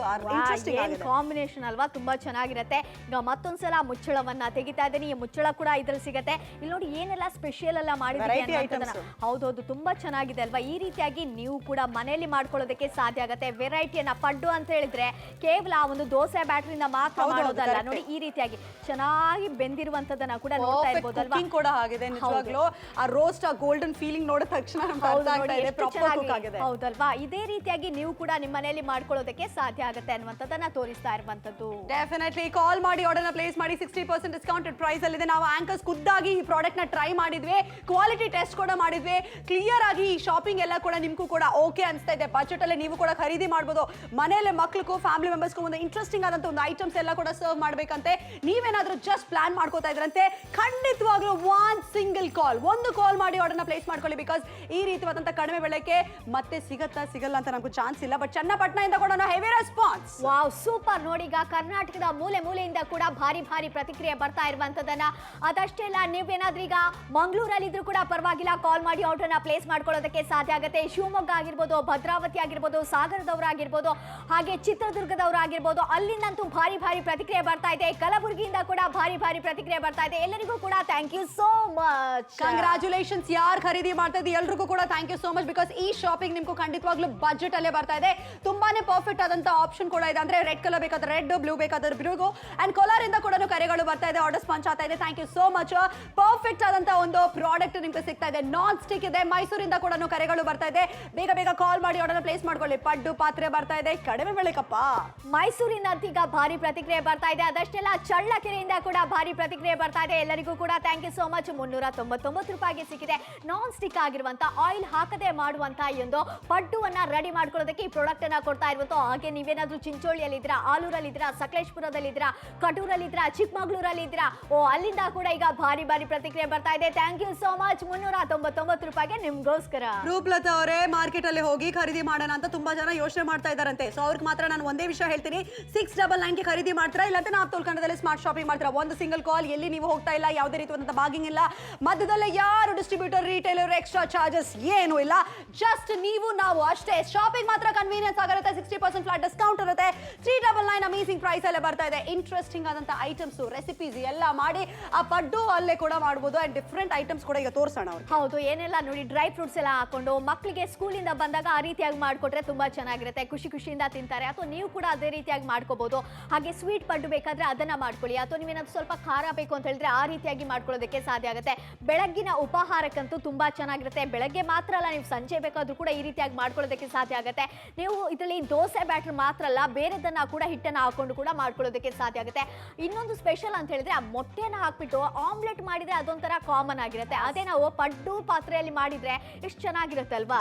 ಕಾಂಬಿನೇಷನ್ ಅಲ್ವಾ, ತುಂಬಾ ಚೆನ್ನಾಗಿರುತ್ತೆ. ಈಗ ಮತ್ತೊಂದ್ಸಲ ಮುಚ್ಚಳವನ್ನ ತೆಗಿತಾ ಇದ್ದೀನಿ. ಈ ಮುಚ್ಚಳ ಕೂಡ ಇದ್ರಲ್ಲಿ ಸಿಗುತ್ತೆ. ಇಲ್ಲಿ ನೋಡಿ ಏನೆಲ್ಲ ಸ್ಪೆಷಲ್ ಎಲ್ಲ ಮಾಡಿದ್ರೆ. ಹೌದೌದು, ತುಂಬಾ ಚೆನ್ನಾಗಿದೆ ಅಲ್ವಾ. ಈ ರೀತಿಯಾಗಿ ನೀವು ಕೂಡ ಮನೆಯಲ್ಲಿ ಮಾಡ್ಕೊಳ್ಳೋದಕ್ಕೆ ಸಾಧ್ಯ ಆಗುತ್ತೆ. ವೆರೈಟಿಯನ್ನ ಪಡ್ಡು ಅಂತ ಹೇಳಿದ್ರೆ ಕೇವಲ ಒಂದು ದೋಸೆ ಬ್ಯಾಟರಿಯಿಂದ ಮಾತ್ರ ಮಾಡೋದಲ್ಲ. ನೋಡಿ, ಈ ರೀತಿಯಾಗಿ ಚೆನ್ನಾಗಿ ಬೆಂದಿರುವಂತದನ್ನ ಕೂಡ ನೋಡ್ತಾ ಇರ್ಬೋದು ಅಲ್ವಾ. ಕೂಡ ಆಗಿದೆ ನಿಜವಾಗ್ಲೂ. ಆ ರೋಸ್ಟ್, ಆ ಗೋಲ್ಡನ್ ಫೀಲಿಂಗ್ ನೋಡಿದ ತಕ್ಷಣ ಪ್ರಾಪರ್ ಕುಕ್ ಆಗಿದೆ. ಹೌದಲ್ವಾ, ಇದೇ ರೀತಿಯಾಗಿ ನೀವು ಕೂಡ ನಿಮ್ಮ ಮನೆಯಲ್ಲಿ ಮಾಡ್ಕೊಳ್ಳೋದಕ್ಕೆ ಸಾಧ್ಯ ಆಗುತ್ತೆ ಅನ್ನುವಂಥದ್ದನ್ನ ತೋರಿಸ್ತಾ ಇರುವಂತದ್ದು. ಡೆಫಿನೆಟ್ಲಿ ಕಾಲ್ ಮಾಡಿ ಆರ್ಡರ್ನ ಪ್ಲೇಸ್ ಮಾಡಿ. 60% ಡಿಸ್ಕೌಂಟೆಡ್ ಪ್ರೈಸ್ ಅಲ್ಲಿ ಇದೆ. ನಾವು ಆಂಕರ್ಸ್ ಖುದ್ದಾಗಿ ಈ ಪ್ರಾಡಕ್ಟ್ ನ ಟ್ರೈ ಮಾಡಿದ್ವಿ, ಕ್ವಾಲಿಟಿ ಟೆಸ್ಟ್ ಕೂಡ ಮಾಡಿದ್ವಿ. ಕ್ಲಿಯರ್ ಆಗಿ ಈ ಶಾಪಿಂಗ್ ಎಲ್ಲ ಕೂಡ ನಿಮ್ಗೂ ಕೂಡ ಓಕೆ ಅನ್ಸ್ತಾ ಇದೆ. ಬಜೆಟ್ ಅಲ್ಲಿ ನೀವು ಕೂಡ ಖರೀದಿ ಮಾಡಬಹುದು. ಮನೆಯಲ್ಲೇ ಮಕ್ಕಳಿಗೂ ಫ್ಯಾಮಿಲಿ ಮೆಂಬರ್ಸ್ಗೂ ಒಂದು ಇಂಟ್ರೆಸ್ಟಿಂಗ್ ಆದಂತ ಒಂದು ಐಟಮ್ಸ್ ಎಲ್ಲ ಕೂಡ ಸರ್ವ್ ಮಾಡ್ಬೇಕಂತೆ ನೀವೇನಾದ್ರೂ ಜಸ್ಟ್ ಪ್ಲಾನ್ ಮಾಡ್ಕೋತಾ ಇದ್ರಂತೆ, ಖಂಡಿತವಾಗ್ಲೂ ಸಿಂಗಲ್ ಕಾಲ್, ಒಂದು ಕಾಲ್ ಮಾಡಿ ಆರ್ಡರ್ನ ಪ್ಲೇಸ್ ಮಾಡ್ಕೊಳ್ಳಿ. ಬಿಕಾಸ್ ಈ ರೀತಿಯಾದಂತ ಕಡಿಮೆ ಬೆಲೆಗೆ ಮತ್ತೆ ಸಿಗಲ್ಲ ಅಂತ ನಮಗೂ ಚಾನ್ಸ್ ಇಲ್ಲ. ಬಟ್ ಚನ್ನಪಟ್ಟಣದಿಂದ ಕೂಡ ಹೆವಿ ರೆಸ್ಪಾನ್ಸ್. Wow, super. ನೋಡಿ, ಈಗ ಕರ್ನಾಟಕದ ಮೂಲೆ ಮೂಲೆಯಿಂದ ಕೂಡ ಭಾರಿ ಪ್ರತಿಕ್ರಿಯೆ ಬರ್ತಾ ಇರುವಂತದನ್ನ. ಅದಷ್ಟೇ ಅಲ್ಲ, ನೀವೇನಾದ್ರೂ ಈಗ ಮಂಗಳೂರಲ್ಲಿ ಇದ್ರೂ ಕೂಡ ಪರವಾಗಿಲ್ಲ, ಕಾಲ್ ಮಾಡಿ ಆರ್ಡರ್ನ ಪ್ಲೇಸ್ ಮಾಡ್ಕೊಳ್ಳೋದಕ್ಕೆ ಸಾಧ್ಯ ಆಗುತ್ತೆ. ಶಿವಮೊಗ್ಗ ಆಗಿರ್ಬೋದು, ಭದ್ರಾವತಿ ಆಗಿರ್ಬೋದು, ಸಾಗರದವರಾಗಿರ್ಬೋದು, ಹಾಗೆ ಚಿತ್ರದುರ್ಗದವರಾಗಿರ್ಬೋದು, ಅಲ್ಲಿಂದಂತೂ ಭಾರಿ ಪ್ರತಿಕ್ರಿಯೆ ಬರ್ತಾ ಇದೆ. ಕಲಬುರಗಿಯಿಂದ ಕೂಡ ಭಾರಿ ಪ್ರತಿಕ್ರಿಯೆ ಬರ್ತಾ ಇದೆ. ಎಲ್ಲರಿಗೂ ಕೂಡ thank you so much. Congratulations ಯಾರು ಖರೀದಿ ಮಾಡ್ತಾ ಇದ್ದೀವಿ ಎಲ್ರಿಗೂ ಕೂಡ thank you so much. Because ಈ ಶಾಪಿಂಗ್ ನಿಮ್ಗೂ ಖಂಡಿತವಾಗ್ಲೂ ಬಜೆಟ್ ಅಲ್ಲೇ ಬರ್ತಾ ಇದೆ. ತುಂಬಾನೇ ಪರ್ಫೆಕ್ಟ್ ಆದಂತ ಆಪ್ಷನ್ ಕೂಡ ಇದೆ. ಅಂದ್ರೆ ರೆಡ್ ಕಲರ್ ಬೇಕಾದ್ರೆ ರೆಡ್, ಬ್ಲೂ ಬೇಕಾದ್ರೆ ಬ್ಲೂ, ಅಂಡ್ ಕೋಲಾರ್ ಇಂದ ಕೂಡ ಕರೆಗಳು ಬರ್ತಾ ಇದೆ, ಆರ್ಡರ್ಸ್ ಪಂಚ್ ಆಗ್ತಾ ಇದೆ. Thank you so much. Perfect ಆದಂತ ಒಂದು ಪ್ರಾಡಕ್ಟ್ ನಿಮ್ಗೆ ಸಿಗ್ತಾ ಇದೆ. ನಾನ್ ಸ್ಟಿಕ್ ಇದೆ. ಮೈಸೂರಿಂದ ಕೂಡ ಕರೆಗಳು ಬರ್ತಾ ಇದೆ. ಬೇಗ ಕಾಲ್ ಮಾಡಿ ಆರ್ಡರ್ ಪ್ಲೇಸ್ ಮಾಡ್ಕೊಳ್ಳಿ. ಪಡ್ಡು ಪಾತ್ರೆ ಬರ್ತಾ ಇದೆ, ಕಡಿಮೆ ಬೆಲೆಕಪ್ಪ. ಮೈಸೂರಿನ ಈಗ ಭಾರಿ ಪ್ರತಿಕ್ರಿಯೆ ಬರ್ತಾ ಇದೆ. ಅದಷ್ಟೆಲ್ಲ ಚಳ್ಳಕೆರೆಯಿಂದ ಕೂಡ ಭಾರಿ ಪ್ರತಿಕ್ರಿಯೆ ಬರ್ತಾ ಇದೆ. ಎಲ್ಲರಿಗೂ ಕೂಡ ಥ್ಯಾಂಕ್ ಯು ಸೋ ಮಚ್. 399 ರೂಪಾಯಿಗೆ ಸಿಕ್ಕಿದೆ. ನಾನ್ ಸ್ಟಿಕ್ ಆಗಿರುವಂತ, ಆಯಿಲ್ ಹಾಕದೆ ಮಾಡುವಂತ ಈ ಒಂದು ಪಡ್ಡುವನ್ನ ರೆಡಿ ಮಾಡ್ಕೊಳ್ಳೋದಕ್ಕೆ ಈ ಪ್ರಾಡಕ್ಟ್ ಅನ್ನ ಕೊಡ್ತಾ ಇರುವಂತ. ಹಾಗೆ ನೀವೇನಾದ್ರೂ ಚಿಂಚೋಳಿಯಲ್ಲಿ ಇದ್ರಾ, ಆಲೂರಲ್ಲಿ ಇದ್ರಾ, ಸಕಲೇಶ್ಪುರದಲ್ಲಿ ಇದ್ರಾ, ಕಟೂರಲ್ಲಿ ಇದ್ರಾ, ಚಿಕ್ಕಮಗಳೂರಲ್ಲಿ ಇದ್ರಾ, ಅಲ್ಲಿಂದ ಕೂಡ ಈಗ ಭಾರಿ ಪ್ರತಿಕ್ರಿಯೆ ಬರ್ತಾ ಇದೆ. Thank you so much. 399 ರೂಪಾಯಿಗೆ ನಿಮ್ಗೋಸ್ಕರ. ರೂಪ್ಲತಾ ಅವರೇ, ಮಾರ್ಕೆಟ್ ಅಲ್ಲಿ ಹೋಗಿ ಖರೀದಿ ಮಾಡೋಣ ಅಂತ ತುಂಬಾ ಜನ ಯೋಚನೆ ಮಾಡ್ತಾ ಇದಾರಂತೆ. ಸೊ ಅವ್ರಿಗೆ ಮಾತ್ರ ನಾನು ಒಂದೇ ವಿಷಯ ಹೇಳ್ತೀನಿ, 699 ಗೆ ಖರೀದಿ ಮಾಡ್ತೀರಾ, ಇಲ್ಲಾಂದ್ರೆ ನಾವು ತೋಲ್ಕಂಡದಲ್ಲಿ ಸ್ಮಾರ್ಟ್ ಶಾಪಿಂಗ್ ಮಾಡ್ತೀರಾ. ಒಂದು ಸಿಂಗಲ್ ಕಾಲ್, ಎಲ್ಲಿ ನೀವು ಹೋಗ್ತಾ ಇಲ್ಲ, ಯಾವುದೇ ರೀತಿಯಾದಂತ ಬಾಗಿಂಗ್ ಇಲ್ಲ, ಮಧ್ಯದಲ್ಲೇ ಯಾರು ಡಿಸ್ಟ್ರಿಬ್ಯೂಟರ್, ರಿಟೇಲರ್, ಎಕ್ಸ್ಟ್ರಾ ಚಾರ್ಜಸ್ ಏನೂ ಇಲ್ಲ. ಜಸ್ಟ್ ನೀವು ನಾವು ಅಷ್ಟೇ. ಶಾಪಿಂಗ್ ಮಾತ್ರ ಕನ್ವೀನಿಯನ್ಸ್ ಆಗಿರುತ್ತೆ. 60% ಫ್ಲಾಟ್ ಡಿಸ್ಕೌಂಟ್ ಇರುತ್ತೆ. 399 ಅಮೇಸಿಂಗ್ ಪ್ರೈಸ್ ಅಲ್ಲೇ ಬರ್ತಾ ಇದೆ. ಇಂಟ್ರೆಸ್ಟಿಂಗ್ ಆದಂತ ಐಟಮ್ಸ್, ರೆಸಿಪೀಸ್ ಎಲ್ಲ ಮಾಡಿ ಆ ಪಡ್ಡು ಅಲ್ಲೇ ಕೂಡ ಮಾಡಬಹುದು. ಅಂಡ್ ಡಿಫ್ರೆಂಟ್ ಐಟಮ್ಸ್ ಕೂಡ ಈಗ ತೋರಿಸೋಣ ಅವ್ರಿಗೆ. ಹೌದು, ಏನೆಲ್ಲ ನೋಡಿ, ಡ್ರೈ ಫ್ರೂಟ್ಸ್ ಎಲ್ಲ ಹಾಕೊಂಡು ಮಕ್ಕಳಿಗೆ ಸ್ಕೂಲಿಂದ ಬಂದಾಗ ಆ ರೀತಿಯಾಗಿ ಮಾಡ್ಕೊಟ್ರೆ ತುಂಬಾ ಚೆನ್ನಾಗಿರುತ್ತೆ. ಖುಷಿಯಿಂದ ತಿಂತಾರೆ. ಅಥವಾ ನೀವು ಕೂಡ ಅದೇ ರೀತಿಯಾಗಿ ಮಾಡ್ಕೋಬಹುದು. ಹಾಗೆ ಸ್ವೀಟ್ ಪಡ್ಡು ಬೇಕಾದ್ರೆ ಅದನ್ನ ಮಾಡ್ಕೊಳ್ಳಿ. ಅಥವಾ ನೀವೇನಾದ್ರು ಸ್ವಲ್ಪ ಖಾರ ಬೇಕು ಅಂತ ಹೇಳಿದ್ರೆ ಆ ರೀತಿಯಾಗಿ ಮಾಡ್ಕೊಳ್ಳೋದಕ್ಕೆ ಸಾಧ್ಯ ಆಗುತ್ತೆ. ಬೆಳಗ್ಗಿನ ಉಪಹಾರಕ್ಕಂತೂ ತುಂಬಾ ಚೆನ್ನಾಗಿರುತ್ತೆ. ಬೆಳಗ್ಗೆ ಮಾತ್ರ ಅಲ್ಲ, ನೀವು ಸಂಜೆ ಬೇಕಾದ್ರೂ ಕೂಡ ಈ ರೀತಿಯಾಗಿ ಮಾಡ್ಕೊಳ್ಳೋದಕ್ಕೆ ಸಾಧ್ಯ ಆಗುತ್ತೆ. ನೀವು ಇದರಲ್ಲಿ ದೋಸೆ ಬ್ಯಾಟರ್ ಮಾತ್ರ ಅಲ್ಲ, ಬೇರೆದನ್ನ ಕೂಡ ಹಿಟ್ಟನ್ನ ಹಾಕೊಂಡು ಕೂಡ ಮಾಡ್ಕೊಳ್ಳೋದಕ್ಕೆ ಸಾಧ್ಯ ಆಗುತ್ತೆ. ಇನ್ನೊಂದು ಸ್ಪೆಷಲ್ ಅಂತ ಹೇಳಿದ್ರೆ, ಆ ಮೊಟ್ಟೆನ ಹಾಕ್ಬಿಟ್ಟು ಆಮ್ಲೆಟ್ ಮಾಡಿದ್ರೆ ಅದೊಂಥರ ಕಾಮನ್ ಆಗಿರುತ್ತೆ. ಅದೇ ನಾವು ಪಡ್ಡು ಪಾತ್ರೆಯಲ್ಲಿ ಮಾಡಿದ್ರೆ ಎಷ್ಟು ಚೆನ್ನಾಗಿರುತ್ತೆ ಅಲ್ವಾ?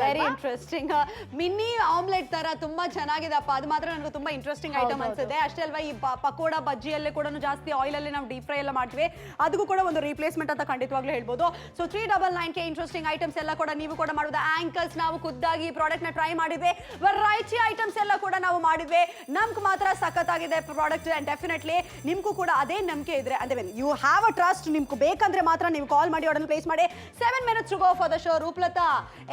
Very interesting. ಮಿನಿ ಆಮ್ಲೆಟ್ ತರ ತುಂಬಾ ಚೆನ್ನಾಗಿದೆಪ್ಪ. ಅದು ಮಾತ್ರ ನನಗೆ ತುಂಬಾ ಇಂಟ್ರೆಸ್ಟಿಂಗ್ ಐಟಮ್ ಅನ್ಸುತ್ತೆ. ಅಷ್ಟೇ ಅಲ್ವಾ, ಈ ಪಕೋಡ ಬಜ್ಜಿಯಲ್ಲೇ ಕೂಡ ಜಾಸ್ತಿ ಆಯಿಲ್ ಅಲ್ಲಿ ನಾವು ಡೀಪ್ ಫ್ರೈ ಎಲ್ಲ ಮಾಡ್ತೀವಿ, ಅದಕ್ಕೂ ಕೂಡ ಒಂದು ರಿಪ್ಲೇಸ್ಮೆಂಟ್ ಅಂತ ಖಂಡಿತವಾಗ್ಲೂ ಹೇಳ್ಬೋದು. ಸೊ 399 ಗೆ ಇಂಟ್ರೆಸ್ಟಿಂಗ್ ಐಟಮ್ಸ್ ಎಲ್ಲ ಕೂಡ ನೀವು ಕೂಡ ಮಾಡಬಹುದು. ಆಂಕರ್ಸ್ ನಾವು ಖುದ್ದಾಗಿ ಪ್ರಾಡಕ್ಟ್ ನ ಟ್ರೈ ಮಾಡಿದ್ವಿ. ವೆರೈಟಿ ಐಟಮ್ಸ್ ಎಲ್ಲ ಕೂಡ ನಾವು ಮಾಡಿದ್ವಿ. ನಮ್ಗೆ ಮಾತ್ರ ಸಖತ್ತಾಗಿದೆ ಪ್ರಾಡಕ್ಟ್. ಅಂಡ್ ಡೆಫಿನೆಟ್ಲಿ ನಿಮ್ಗೂ ಕೂಡ ಅದೇ ನಂಬಿಕೆ ಇದ್ರೆ, ಅಂದ್ರೆ ಯು ಹ್ಯಾವ್ ಅ ಟ್ರಸ್ಟ್, ನಿಮ್ಗೆ ಬೇಕಂದ್ರೆ ಮಾತ್ರ ನೀವು ಕಾಲ್ ಮಾಡಿ ಆರ್ಡರ್ ಪ್ಲೇಸ್ ಮಾಡಿ. 7 minutes to go for the show. Rooplatha,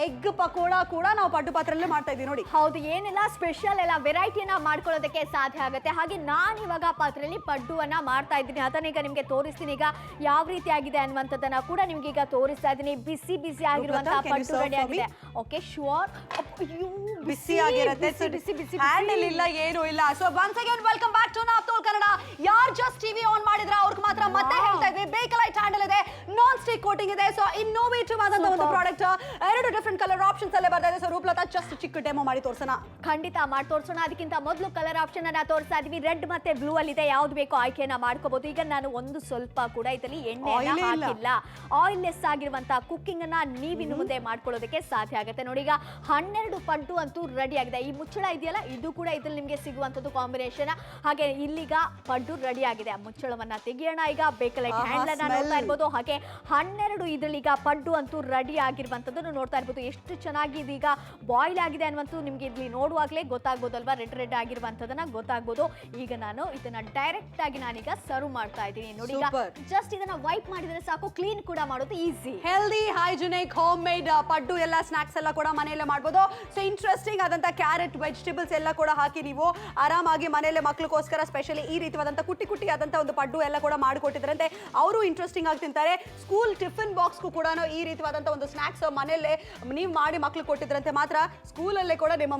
egg pakoda ಕೂಡ ನಾವು ಪಡ್ಡು ಪಾತ್ರೆಯಲ್ಲಿ ಮಾಡ್ತಾ ಇದೀವಿ ನೋಡಿ. ಹೌದು, ಏನೆಲ್ಲ ಸ್ಪೆಷಲ್ ಎಲ್ಲ ವೆರೈಟಿನ ಮಾಡ್ಕೊಳ್ಳೋದಕ್ಕೆ ಸಾಧ್ಯ ಆಗುತ್ತೆ. ಹಾಗೆ ನಾನು ಇವಾಗ ಪಾತ್ರೆಯಲ್ಲಿ ಪಡ್ಡುವನ್ನ ಮಾಡ್ತಾ ಇದ್ದೀನಿ. ಅದನ್ನ ಈಗ ನಿಮ್ಗೆ ತೋರಿಸ್ತೀನಿ. ಈಗ ಯಾವ ರೀತಿ ಆಗಿದೆ ಅನ್ನುವಂಥದ್ದನ್ನ ಕೂಡ ನಿಮ್ಗೆ ಈಗ ತೋರಿಸ್ತಾ ಇದ್ದೀನಿ. ಬಿಸಿ ಆಗಿರುವಂತಹ ಪಡ್ಡು ರೆಡಿ ಆಗಿದೆ. Okay, sure. ಬಿಸಿ ಆಗಿರುತ್ತೆ. ಹ್ಯಾಂಡಲ್ ಇಲ್ಲ, ಏನೂ ಇಲ್ಲ. So once again welcome back to Naaptol Kannada. ಯಾರು ಜಸ್ಟ್ ಟಿವಿ ಆನ್ ಮಾಡಿದ್ರೆ ಅವ್ರಿಗೆ ಮಾತ್ರ ಮತ್ತೆ ಹೇಳ್ತಾ ಇದ್ವಿ, ಬೇಕಲೈಟ್ ಹ್ಯಾಂಡಲ್ ಇದೆ, ನಾನ್ ಸ್ಟಿಕ್ ಕೋಟಿಂಗ್ ಇದೆ. ಸೊ ಇನ್ನೋವೇಟಿವ್ ಆದಂತ ಒಂದು ಪ್ರಾಡಕ್ಟ್, 2 ಡಿಫರೆಂಟ್ ಕಲರ್ ಆಪ್ಷನ್ಸ್ ಅಲ್ಲೇ ಬರ್ತಾ ಇದೆ. ಸೊ ರೂಪ್ಲತಾ, ಜಸ್ಟ್ ಚಿಕ್ಕ ಡೆಮೋ ಮಾಡಿ ತೋರ್ಸೋಣ. ಖಂಡಿತ ಮಾಡಿ ತೋರಿಸೋಣ. ಅದಕ್ಕಿಂತ ಮೊದಲು ಕಲರ್ ಆಪ್ಷನ್ ಅನ್ನ ತೋರಿಸ್ತಾ ಇದೀವಿ. ರೆಡ್ ಮತ್ತೆ ಬ್ಲೂ ಅಲ್ಲಿ ಇದೆ. ಯಾವ್ದು ಬೇಕೋ ಆಯ್ಕೆನ ಮಾಡ್ಕೋಬಹುದು. ಈಗ ನಾನು ಒಂದು ಸ್ವಲ್ಪ ಕೂಡ ಇದರಲ್ಲಿ ಎಣ್ಣೆ ಹಾಕಿಲ್ಲ. ಆಯಿಲ್ ಲೆಸ್ ಆಗಿರುವಂತಹ ಕುಕ್ಕಿಂಗ್ ಅನ್ನ ನೀವಿನ್ನು ಮುಂದೆ ಮಾಡ್ಕೊಳ್ಳೋದಕ್ಕೆ ಸಾಧ್ಯ ಆಗುತ್ತೆ. ನೋಡಿ, ಈಗ 12 ಪಡ್ಡು ಅಂತೂ ರೆಡಿ ಆಗಿದೆ. ಈ ಮುಚ್ಚಳ ಇದೆಯಲ್ಲ, ಇದು ಕೂಡ ಇದ್ರಲ್ಲಿ ನಿಮಗೆ ಸಿಗುವಂತದ್ದು ಕಾಂಬಿನೇಷನ್. ಹಾಗೆ ಇಲ್ಲಿಗ ಪಡ್ಡು ರೆಡಿ ಆಗಿದೆ. ಆ ಮುಚ್ಚಳವನ್ನ ತೆಗಿಯೋಣ. ಈಗ ಬೇಕಲೈಟ್ ಹ್ಯಾಂಡಲ್ ಅನ್ನ ನೋಡ್ತಾ ಇರ್ಬೋದು. ಹಾಗೆ 12 ಇದ್ರಲ್ಲಿ ಈಗ ಪಡ್ಡು ಅಂತೂ ರೆಡಿ ಆಗಿರುವಂತದ್ದನ್ನು ನೋಡ್ತಾ ಇರ್ಬೋದು. ಎಷ್ಟು ಚೆನ್ನಾಗಿ ಇದೀಗ ಬಾಯ್ಲ್ ಆಗಿದೆ ಅನ್ನುವಂತೂ ನಿಮ್ಗೆ ಇಲ್ಲಿ ನೋಡುವಾಗಲೇ ಗೊತ್ತಾಗ್ಬೋದಲ್ವಾ? ರೆಡ್ ಆಗಿರುವಂತದನ್ನ ಗೊತ್ತಾಗ್ಬೋದು. ಈಗ ನಾನು ಇದನ್ನ ಡೈರೆಕ್ಟ್ ಆಗಿ ನಾನೀಗ ಸರ್ವ್ ಮಾಡ್ತಾ ಇದ್ದೀನಿ. ನೋಡಿ, ಈಗ ಜಸ್ಟ್ ಇದನ್ನ ವೈಪ್ ಮಾಡಿದ್ರೆ ಸಾಕು, ಕ್ಲೀನ್ ಕೂಡ ಮಾಡೋದು easy. Healthy, hygienic, home made paddu ಎಲ್ಲ ಸ್ನಾಕ್ಸ್ ಎಲ್ಲ ಕೂಡ ಮನೆಯಲ್ಲೇ ಮಾಡ್ಬೋದು. ಸೊ ಇಂಟ್ರೆಸ್ಟಿಂಗ್ ಆದಂತ ಕ್ಯಾರೆಟ್, ವೆಜಿಟೇಬಲ್ಸ್ ಎಲ್ಲ ಕೂಡ ಹಾಕಿ ನೀವು ಆರಾಮಾಗಿ ಮನೆಯಲ್ಲೇ ಮಕ್ಕಳಿಗೋಸ್ಕರ ಸ್ಪೆಷಲಿ ಈ ರೀತಿಯಾದಂತ ಕುಟ್ಟಿ ಆದಂತ ಒಂದು ಪಡ್ಡು ಎಲ್ಲ ಕೂಡ ಮಾಡಿಕೊಟ್ಟಿದ್ರಂತೆ. ಅವರು ಇಂಟ್ರೆಸ್ಟಿಂಗ್ ಆಗಿ ತಿಂತಾರೆ. ಸ್ಕೂಲ್ ಟಿಫಿನ್ ಬಾಕ್ಸ್ಗೂ ಕೂಡ ಈ ರೀತಿಯಾದಂತ ಒಂದು ಸ್ನಾಕ್ಸ್ ಮನೆಯಲ್ಲೇ ನೀವು ಮಾಡಿ ಮಕ್ಳು ಕೊಟ್ಟಿದ್ರಂತೆ ಮಾತ್ರ ಸ್ಕೂಲಲ್ಲೇ ಕೂಡ ನಿಮ್ಮ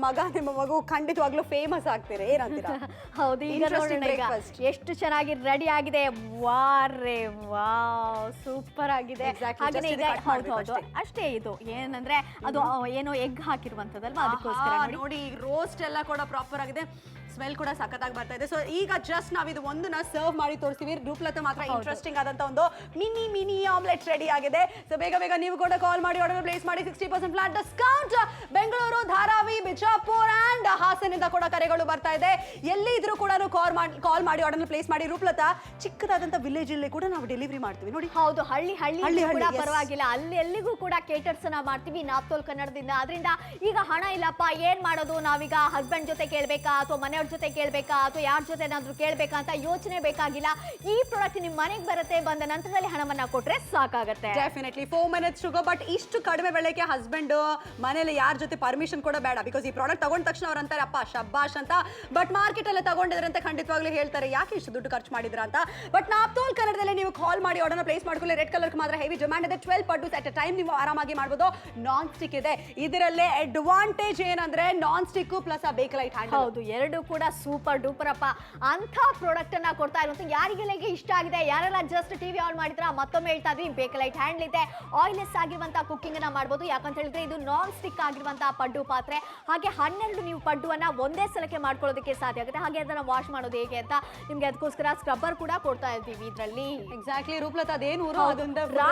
ಮಗು ಖಂಡಿತವಾಗ್ಲೂ ಫೇಮಸ್ ಆಗ್ತೀರಿ. ಏನಂತೀರಾ? ಹೌದು, ಈಗ ನೋಡೋಣ ಈಗ ಎಷ್ಟು ಚೆನ್ನಾಗಿ ರೆಡಿ ಆಗಿದೆ. ವಾರೇ ವಾವ್, ಸೂಪರ್ ಆಗಿದೆ. ಹಾಗೆ ಈಗ ಹೌದು ಅಷ್ಟೇ, ಇದು ಏನಂದ್ರೆ ಅದು ಏನೋ ಎಗ್ ಹಾಕಿರುವಂತದಲ್ವಾ, ಅದಕ್ಕೋಸ್ಕರ ನೋಡಿ ರೋಸ್ಟ್ ಎಲ್ಲ ಕೂಡ ಪ್ರಾಪರ್ ಆಗಿದೆ, ಸ್ಮೆಲ್ ಕೂಡ ಸಖತ್ತಾಗಿ ಬರ್ತಾ ಇದೆ. ಸೊ ಈಗ ಜಸ್ಟ್ ನಾವು ಇದು ಒಂದನ್ನ ಸರ್ವ್ ಮಾಡಿ ತೋರಿಸ್ತೀವಿ. ರೂಪಲತಾ ಮಾತ್ರ ಇಂಟ್ರೆಸ್ಟಿಂಗ್ ಆದಂತ ಒಂದು ಮಿನಿ ಆಮ್ಲೆಟ್ ರೆಡಿ ಆಗಿದೆ. ಸೊ ಬೇಗ ನೀವು ಕೂಡ ಕಾಲ್ ಮಾಡಿ ಆರ್ಡರ್ ಪ್ಲೇಸ್ ಮಾಡಿ. 60% flat discount. Bengaluru, Dharavi, Bijapur and ಹಾಸನಿಂದ ಕೂಡ ಕರೆಗಳು ಬರ್ತಾ ಇದೆ. ಎಲ್ಲಿ ಇದ್ರೂ ಕೂಡ ಕಾಲ್ ಮಾಡಿ ಆರ್ಡರ್ ಪ್ಲೇಸ್ ಮಾಡಿ. ರೂಪಲತಾ, ಚಿಕ್ಕದಾದಂತ ವಿಲೇಜ್ ಅಲ್ಲಿ ಕೂಡ ನಾವು ಡೆಲಿವರಿ ಮಾಡ್ತೀವಿ ನೋಡಿ. ಹೌದು, ಹಳ್ಳಿ ಕೂಡ ಪರವಾಗಿಲ್ಲ, ಅಲ್ಲಿ ಎಲ್ಲಿಗೂ ಕೂಡ ಕೇಟರ್ಸ್ ಮಾಡ್ತೀವಿ ನಾಪ್ತೋಲ್ ಕನ್ನಡದಿಂದ. ಆದ್ರಿಂದ ಈಗ ಹಣ ಇಲ್ಲಪ್ಪ, ಏನ್ ಮಾಡೋದು, ನಾವೀಗ ಹಸ್ಬೆಂಡ್ ಜೊತೆ ಕೇಳ್ಬೇಕಾ ಅಥವಾ ಮನೆಯವ್ರ ಜೊತೆ ಕೇಳ್ಬೇಕಾ ಅಥವಾ ಯಾರ ಜೊತೆ ಏನಾದ್ರು ಕೇಳ್ಬೇಕಾ ಅಂತ ಯೋಚನೆ ಬೇಕಾಗಿಲ್ಲ. ಈ ಪ್ರಾಡಕ್ಟ್ ನಿಮ್ ಮನೆಗೆ ಬರುತ್ತೆ, ಬಂದ ನಂತರದಲ್ಲಿ ಹಣವನ್ನ ಕೊಟ್ರೆ ಸಾಕಾಗತ್ತೆ. Definitely 4 minutes to go. But ಇಷ್ಟು ಕಡಿಮೆ ಬೆಲೆಗೆ ಹಸ್ಬೆಂಡ್ ಮನೇಲಿ ಯಾರ ಜೊತೆ ಪರ್ಮಿಷನ್ ಕೂಡ ಬೇಡ. ಬಿಕಾಸ್ ಈ ಪ್ರಾಡಕ್ಟ್ ತಗೊಂಡ ತಕ್ಷಣ ಅವ್ರು ಅಂತಾರೆ ಅಪ್ಪ ಶಬ್ಬಾಷ್ ಅಂತ. ಬಟ್ ಮಾರ್ಕೆಟ್ ಅಲ್ಲಿ ತಗೊಂಡಿದ್ರಂತ ಖಂಡಿತವಾಗ್ಲೂ ಹೇಳ್ತಾರೆ ಯಾಕೆ ಇಷ್ಟು ದುಡ್ಡು ಖರ್ಚು ಮಾಡಿದ್ರ ಅಂತ. ಬಟ್ ನಾಪ್ತೋಲ್ ಕನ್ನಡದಲ್ಲಿ ನೀವು ಕಾಲ್ ಮಾಡಿ ಆರ್ಡರ್ ಪ್ಲೇಸ್ ಮಾಡ್ಕೊಳ್ಳಿ. ರೆಡ್ ಕಲರ್ ಮಾತ್ರ ಹೆವಿ ಡಿಮ್ಯಾಂಡ್ ಇದೆ. 12 ಪಡ್ಡೂಸ್ ಅಟ್ ಅ ಟೈಮ್ ನೀವು ಆರಾಮಾಗಿ ಮಾಡ್ಬೋದು. ನಾನ್ ಸ್ಟಿಕ್ ಇದೆ. ಇದರಲ್ಲೇ ಅಡ್ವಾಂಟೇಜ್ ಏನಂದ್ರೆ ನಾನ್ ಸ್ಟಿಕ್ ಪ್ಲಸ್ ಆ ಬೇಕಲೈಟ್ ಹ್ಯಾಂಡಲ್. ಹೌದು, ಎರಡು ಕೂಡ ಸೂಪರ್ ಡೂಪರ್ ಅಪ್ಪ. ಅಂತ ಪ್ರಾಡಕ್ಟ್ ಅನ್ನ ಕೊಡ್ತಾ ಇರೋದು ಯಾರಿಗೆಲ್ಲ ಇಷ್ಟ ಆಗಿದೆ. ಯಾರೆಲ್ಲ ಜಸ್ಟ್ ಟಿವಿ ಆನ್ ಮಾಡಿದ್ರ ಮತ್ತೊಮ್ಮೆ ಹೇಳ್ತಾ ಇದ್ವಿ, ಬೇಕಲೈಟ್ ಹ್ಯಾಂಡಲ್ ಇದೆ. ಆಯಿಲೆಸ್ ಆಗಿರುವಂತ ಕುಕಿಂಗ್ ಅನ್ನ ಮಾಡಬಹುದು. ಯಾಕಂತ ಹೇಳಿದ್ರೆ ಇದು ನಾನ್ ಸ್ಟಿಕ್ ಆಗಿರುವಂತಹ ಪಡ್ಡು ಪಾತ್ರೆ. ಹಾಗೆ 12 ನೀವು ಪಡ್ಡುವನ್ನ ಒಂದೇ ಸಲಕ್ಕೆ ಮಾಡ್ಕೊಳ್ಳೋದಕ್ಕೆ ಸಾಧ್ಯ ಆಗುತ್ತೆ. ಹಾಗೆ ಅದನ್ನ ವಾಶ್ ಮಾಡೋದು ಹೇಗೆ ಅಂತ ನಿಮ್ಗೆ ಅದಕ್ಕೋಸ್ಕರ ಸ್ಕ್ರಬ್ಬರ್ ಕೂಡ ಕೊಡ್ತಾ ಇರ್ತೀವಿ ಇದರಲ್ಲಿ. ಎಕ್ಸಾಕ್ಟ್ಲಿ ರೂಪಲತಾ, ಅದೇನು